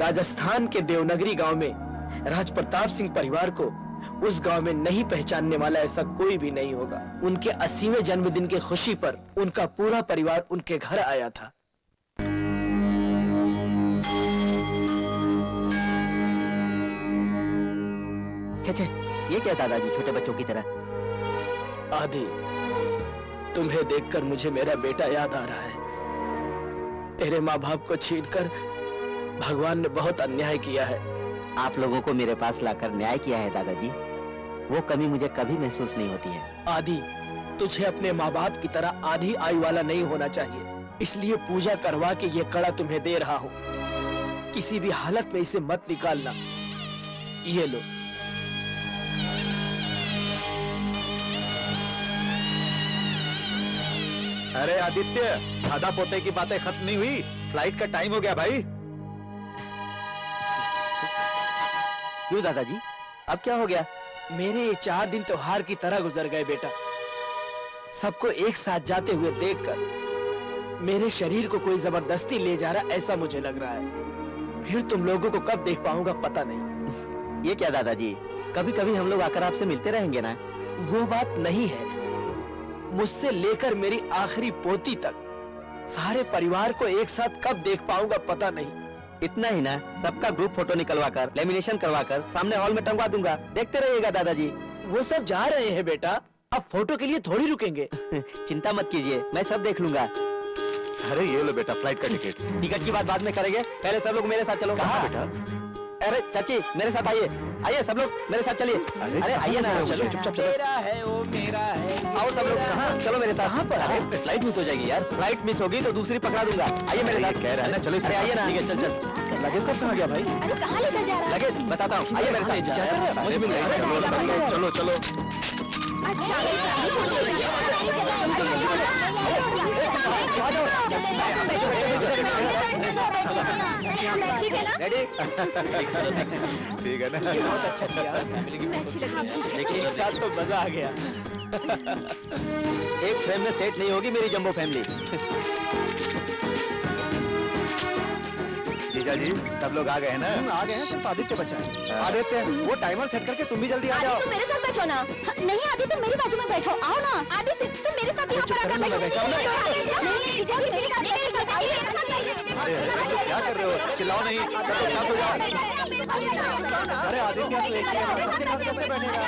राजस्थान के देवनगरी गांव में राज प्रताप सिंह परिवार को उस गांव में नहीं पहचानने वाला ऐसा कोई भी नहीं होगा। उनके 80वें जन्मदिन की खुशी पर उनका पूरा परिवार उनके घर आया था। छे, ये क्या दादाजी, छोटे बच्चों की तरह? आदि, तुम्हें देखकर मुझे मेरा बेटा याद आ रहा है। तेरे माँ बाप को छीनकर भगवान ने बहुत अन्याय किया है। आप लोगों को मेरे पास लाकर न्याय किया है दादाजी। वो कमी मुझे कभी महसूस नहीं होती है। आदि, तुझे अपने माँ बाप की तरह आधी आयु वाला नहीं होना चाहिए, इसलिए पूजा करवा के ये कड़ा तुम्हें दे रहा हूँ। किसी भी हालत में इसे मत निकालना। ये लो। अरे आदित्य, दादा पोते की बातें खत्म नहीं हुई, फ्लाइट का टाइम हो गया भाई। क्यों दादाजी, अब क्या हो गया? मेरे ये 4 दिन त्योहार की तरह गुजर गए बेटा। सबको एक साथ जाते हुए देखकर मेरे शरीर को कोई जबरदस्ती ले जा रहा ऐसा मुझे लग रहा है। फिर तुम लोगों को कब देख पाऊंगा पता नहीं। ये क्या दादाजी, कभी कभी हम लोग आकर आपसे मिलते रहेंगे ना? वो बात नहीं है, मुझसे लेकर मेरी आखिरी पोती तक सारे परिवार को एक साथ कब देख पाऊंगा पता नहीं। इतना ही ना, सबका ग्रुप फोटो निकलवाकर लेमिनेशन करवाकर सामने हॉल में टंगवा दूंगा, देखते रहिएगा दादाजी। वो सब जा रहे हैं बेटा, अब फोटो के लिए थोड़ी रुकेंगे। चिंता मत कीजिए, मैं सब देख लूंगा। अरे ये लो बेटा फ्लाइट का टिकट। टिकट की बात बाद में करेंगे, पहले सब लोग मेरे साथ चलो। कहाँ बेटा? अरे चाची मेरे साथ आइए, आइए सब लोग मेरे साथ चलिए। अरे आइए ना, चलो चुपचाप चलो। मेरा है वो मेरा है। आओ सब लोग, कहाँ चलो मेरे साथ। कहाँ पर? अरे फ्लाइट मिस हो जाएगी यार। फ्लाइट मिस होगी तो दूसरी पकड़ा दूंगा। आइए मेरे साथ। कह रहा है ना, चलो। अरे आइए ना। ठीक है, चल चल। लगेज सब कहाँ गया भाई? अरे कहाँ लेकर जा रहा है? लगेज बताता हूँ, आइए मेरे साथ। मुझे मिल रहा है। चलो चलो। ठीक है ना? रेडी? ठीक है ना? बहुत अच्छा किया। अच्छी लगी। लेकिन एक साथ तो मजा आ गया। एक फ्रेम में सेट नहीं होगी मेरी जंबो फैमिली। जीजा जी सब लोग आ गए हैं ना? आ गए हैं, सिर्फ आदित्य बचा है। आदित्य, वो टाइमर सेट करके तुम भी जल्दी आ जाओ। आदित्य मेरे साथ बैठो ना। नहीं आदित्य मेरी बाजू में बैठो, आओ ना। आदित्य तुम मेरे साथ यहाँ पर आकर बैठो। नहीं जीजा जी मेरे साथ आइए, मेरे साथ आइए। अरे क्या कर रहे हो? चिल्लाओ नहीं, चलो शांत हो जाओ। अरे आदित्य, तू एक ही है, सबके साथ कैसे बैठेगा?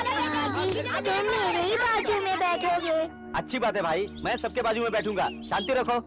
तुम मेरे ही बाजू में बैठोगे। अच्छी बात है भाई, मैं सबके बाजू में बैठूंगा। शांति रखो।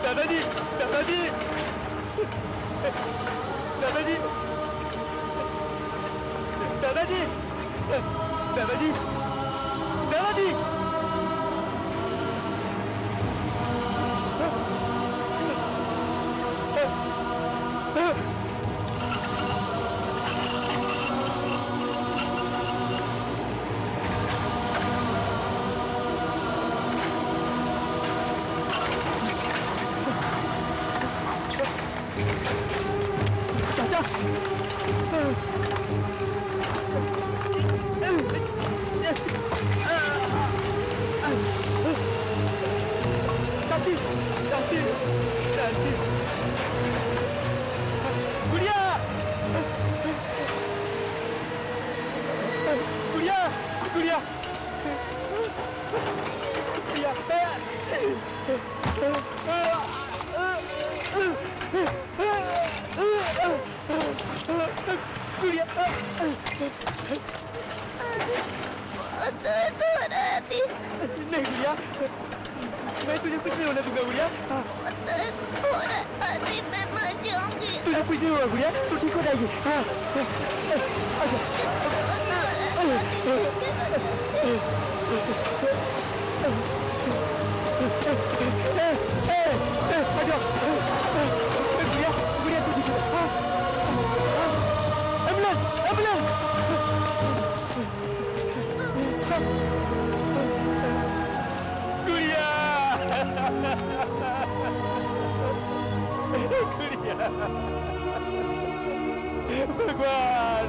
दादाजी, दादाजी, दादाजी, दादाजी, दादाजी, दादाजी। चाची, चाची, चाची, गुड़िया, गुड़िया, गुड़िया, गुड़िया, गुड़िया। दर्द हो रहा है अभी। नहीं गुड़िया, मैं तुझे कुछ नहीं होने दूंगा गुड़िया। दर्द हो रहा है अभी, मैं मर जाऊंगी। तुझे कुछ नहीं होगा गुड़िया, तू ठीक हो जाएगी। हाँ, गुड़िया तू ठीक है। Ambulance, ambulance. गुड़िया, गुड़िया, भगवान।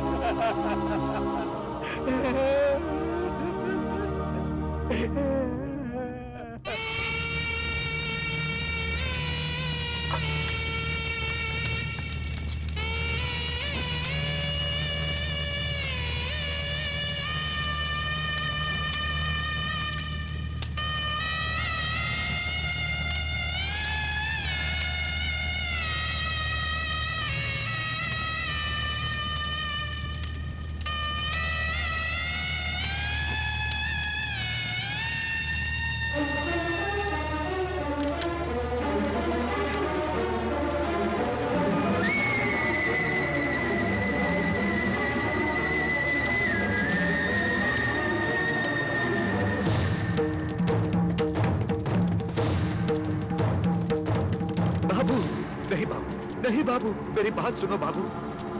नहीं बाबू, मेरी बात सुनो बाबू।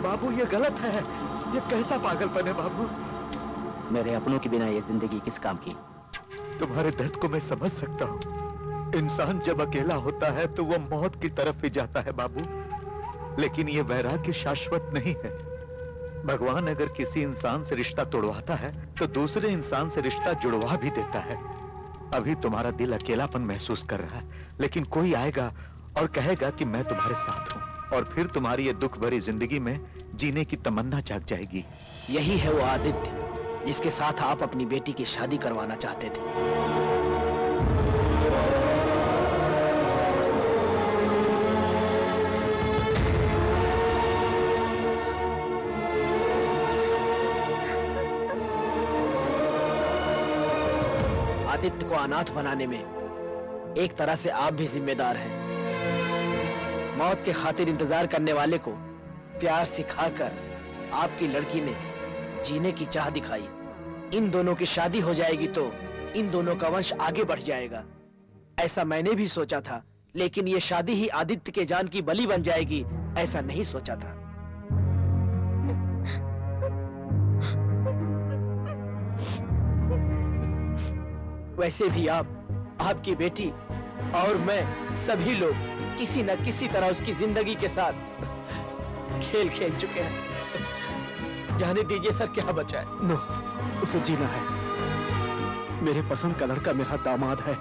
बाबू ये गलत है, ये कैसा पागलपन है बाबू। मेरे अपनों के बिना ये जिंदगी किस काम की। तुम्हारे दर्द को मैं समझ सकता हूँ। इंसान जब अकेला होता है तो वो मौत की तरफ ही जाता है बाबू, लेकिन ये वैराग्य शाश्वत नहीं है। भगवान अगर किसी इंसान से रिश्ता तोड़वाता है तो दूसरे इंसान से रिश्ता जुड़वा भी देता है। अभी तुम्हारा दिल अकेलापन महसूस कर रहा है, लेकिन कोई आएगा और कहेगा कि मैं तुम्हारे साथ हूँ, और फिर तुम्हारी ये दुख भरी जिंदगी में जीने की तमन्ना जाग जाएगी। यही है वो आदित्य जिसके साथ आप अपनी बेटी की शादी करवाना चाहते थे। आदित्य को अनाथ बनाने में एक तरह से आप भी जिम्मेदार हैं। मौत के खातिर इंतजार करने वाले को प्यार सिखाकर आपकी लड़की ने जीने की चाह दिखाई। इन दोनों की शादी हो जाएगी तो इन दोनों का वंश आगे बढ़ जाएगा, ऐसा मैंने भी सोचा था। लेकिन ये शादी ही आदित्य के जान की बलि बन जाएगी, ऐसा नहीं सोचा था। वैसे भी आप, आपकी बेटी और मैं, सभी लोग किसी न किसी तरह उसकी जिंदगी के साथ खेल खेल चुके हैं। जाने दीजिए सर, क्या बचा है। नो, उसे जीना है। मेरे पसंद का लड़का मेरा दामाद है,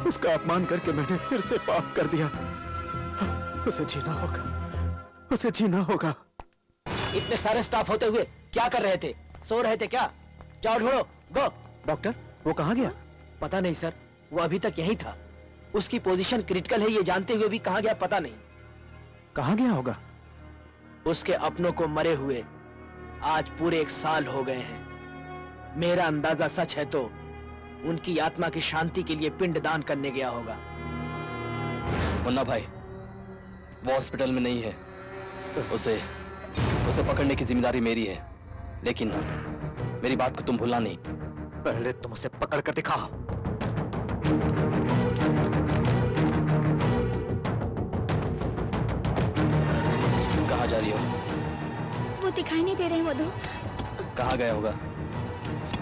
उसका अपमान करके मैंने फिर से पाप कर दिया। उसे जीना होगा, उसे जीना होगा। इतने सारे स्टाफ होते हुए क्या कर रहे थे? सो रहे थे क्या? जाओ ढूंढो, गो। डॉक्टर, वो कहाँ गया? पता नहीं सर, वो अभी तक यहीं था। उसकी पोजीशन क्रिटिकल है ये जानते हुए भी कहाँ गया पता नहीं। कहाँ गया होगा? उसके अपनों को मरे हुए आज पूरे 1 साल हो गए हैं। मेरा अंदाजा सच है तो उनकी आत्मा की शांति के लिए पिंडदान करने गया होगा। मुन्ना भाई, वो हॉस्पिटल में नहीं है। उसे पकड़ने की जिम्मेदारी मेरी है, लेकिन मेरी बात को तुम भूलना नहीं। पहले तुम उसे पकड़ कर दिखाओ। कहाँ जा रही हो? वो दिखाई नहीं दे रहे हैं मधु। कहाँ गए होगा?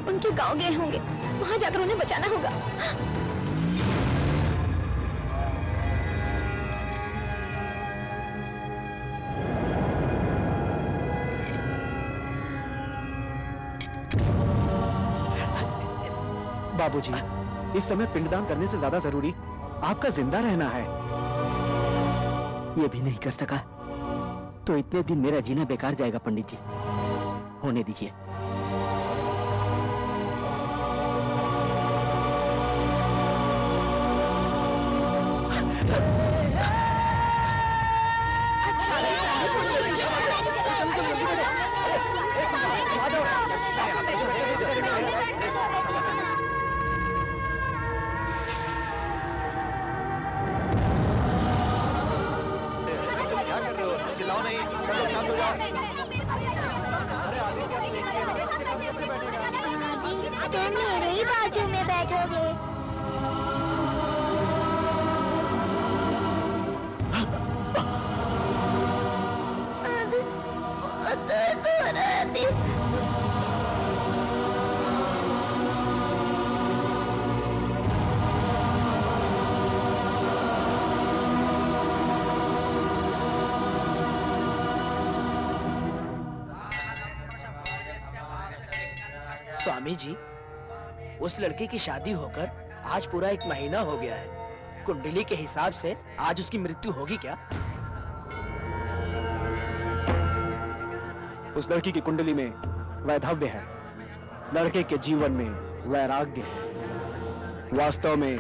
उनके गांव गए होंगे, वहां जाकर उन्हें बचाना होगा। बाबूजी, इस समय पिंडदान करने से ज्यादा जरूरी आपका जिंदा रहना है। ये भी नहीं कर सका तो इतने दिन मेरा जीना बेकार जाएगा। पंडित जी, होने दीजिए। चिल्लाओ नहीं, चलो शांत हो जाओ। तुम मेरे ही बाजू में बैठोगे। अब बहुत दर्द हो रहा है। स्वामी जी, उस लड़की की शादी होकर आज पूरा 1 महीना हो गया है। कुंडली के हिसाब से आज उसकी मृत्यु होगी क्या? उस लड़की की कुंडली में वैधव्य है, लड़के के जीवन में वैराग्य है। वास्तव में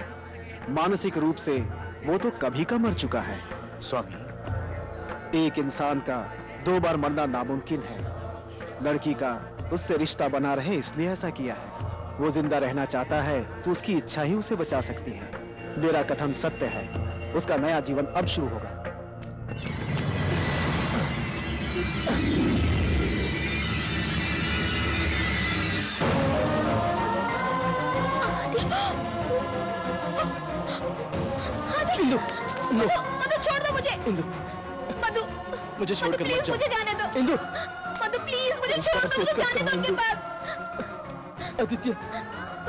मानसिक रूप से वो तो कभी का मर चुका है। स्वामी, एक इंसान का 2 बार मरना नामुमकिन है। लड़की का उससे रिश्ता बना रहे इसलिए ऐसा किया है। वो जिंदा रहना चाहता है तो उसकी इच्छा ही उसे बचा सकती है। मेरा कथन सत्य है, उसका नया जीवन अब शुरू होगा। इंदु, मधु छोड़ दो मुझे। इंदु, मधु, मुझे छोड़कर मत प्लीज जाओ। मुझे जाने दो। इंदु, मधु प्लीज मुझे छोड़ दो, मुझे जाने दो उनके पास। आदित्य,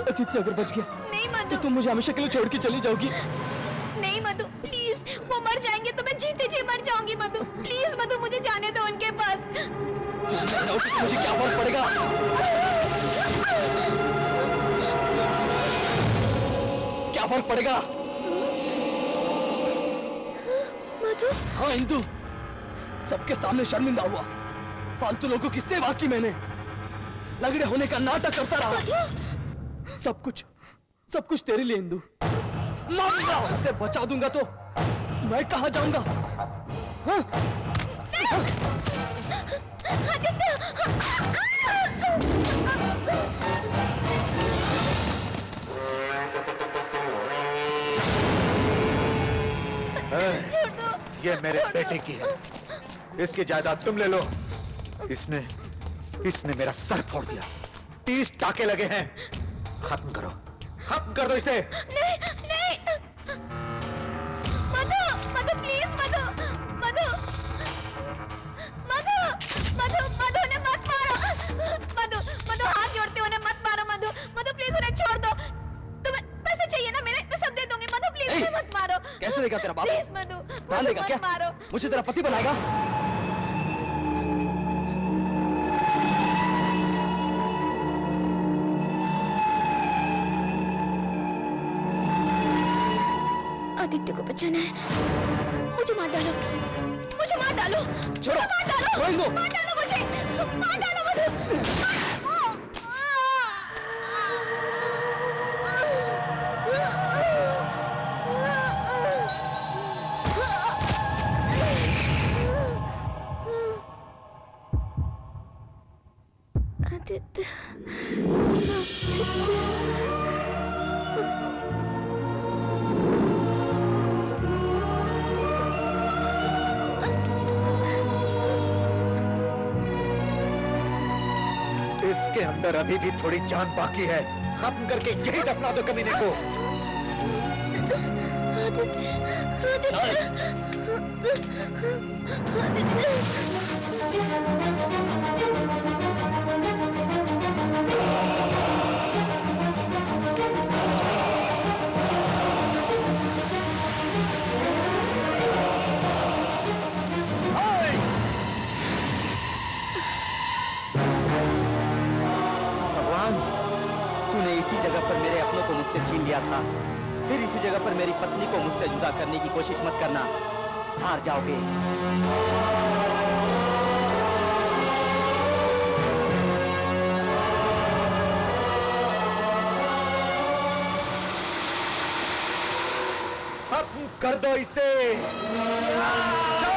आदित्य अगर बच गया नहीं मधु, तो तुम मुझे हमेशा के लिए छोड़ के चली जाओगी। नहीं मधु प्लीज, वो मर जाएंगे तो मैं जीते जी मर जाऊंगी। मधु प्लीज, मधु मुझे जाने दो उनके पास। मुझे क्या फर्क पड़ेगा? क्या फर्क पड़ेगा? मधु, हाँ इंदु, सबके सामने शर्मिंदा हुआ। फालतू लोगों की सेवा की मैंने, लगड़े होने का नाटक करता रहा। सब कुछ तेरे लिए इंदु। उसे बचा दूंगा तो मैं कहाँ जाऊंगा? हाँ? ये मेरे बेटे की है, इसकी जायदाद तुम ले लो। इसने मेरा सर फोड़ दिया, 30 टाके लगे हैं। खत्म कर दो इसे। नहीं नहीं, मधु, मधु प्लीज, मधु, मधु, मधु, मधु, मधु ने मत मारो। मधु, मधु हाथ जोड़ते उन्हें मत मारो। मधु, मधु प्लीज उन्हें छोड़ दो। तुम्हें पैसे चाहिए ना मेरे, मैं सब दे दूंगी। मधु प्लीज उन्हें मत मारो। कैसे देगा तेरा बाप? प्लीज मधु, मान मधु देगा क्या? मत मारो। मुझे तेरा पति बनाएगा? आदित्य को बचाना है। मुझे मार डालो, मुझे मार डालो, छोड़ो, मार डालो, छोड़ो, मार डालो मुझे, मार डालो मुझे। आदित्य, इसके अंदर अभी भी थोड़ी जान बाकी है। खत्म करके यही दफना दो कमीने को। तूने इसी जगह पर मेरे अपनों को मुझसे छीन लिया था, फिर इसी जगह पर मेरी पत्नी को मुझसे जुदा करने की कोशिश मत करना, हार जाओगे। खत्म कर दो इसे। जाओ।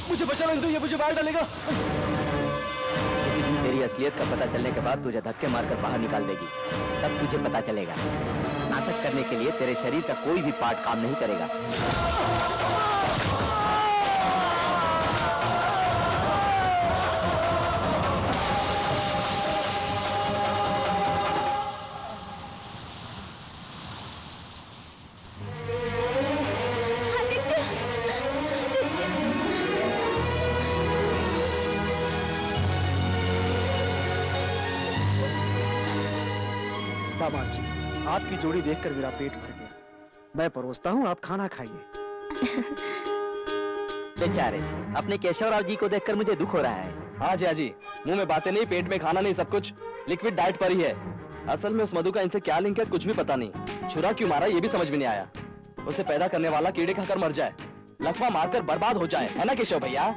मुझे बचा लो इंदु, ये मुझे बाहर डालेगा। किसी दिन तेरी असलियत का पता चलने के बाद तुझे धक्के मारकर बाहर निकाल देगी, तब तुझे पता चलेगा। नाटक करने के लिए तेरे शरीर का कोई भी पार्ट काम नहीं करेगा। दामाद जी, आपकी जोड़ी देखकर मेरा पेट भर गया। मैं परोसता हूँ, आप खाना खाइए। बेचारे, अपने केशवराव जी को देखकर मुझे दुख हो रहा है। हाँ जी, हाँ जी, मुंह में बातें नहीं, पेट में खाना नहीं, सब कुछ लिक्विड डाइट पर ही है। असल में उस मधु का इनसे क्या लिंक है कुछ भी पता नहीं। छुरा क्यों मारा ये भी समझ में नहीं आया। उसे पैदा करने वाला कीड़े खाकर मर जाए, लकवा मारकर बर्बाद हो जाए, है ना केशव भैया?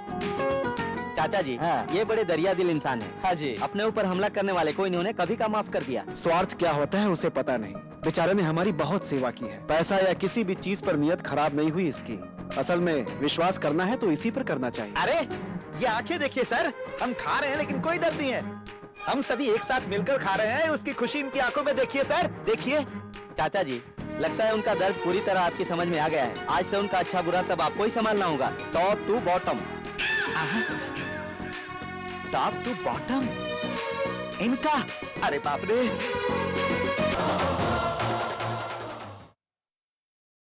चाचा जी, हाँ। ये बड़े दरिया दिल इंसान है। हाँ जी। अपने ऊपर हमला करने वाले को इन्होंने कभी का माफ कर दिया। स्वार्थ क्या होता है उसे पता नहीं। बेचारे ने हमारी बहुत सेवा की है। पैसा या किसी भी चीज पर नियत खराब नहीं हुई इसकी। असल में विश्वास करना है तो इसी पर करना चाहिए। अरे ये आंखें देखिए सर, हम खा रहे हैं लेकिन कोई दर्द नहीं है। हम सभी एक साथ मिलकर खा रहे हैं, उसकी खुशी इनकी आंखों में देखिए सर, देखिए। चाचा जी, लगता है उनका दर्द पूरी तरह आपकी समझ में आ गया है। आज से उनका अच्छा बुरा सब आपको ही संभालना होगा, top to bottom. Top to bottom इनका? अरे बाप रे।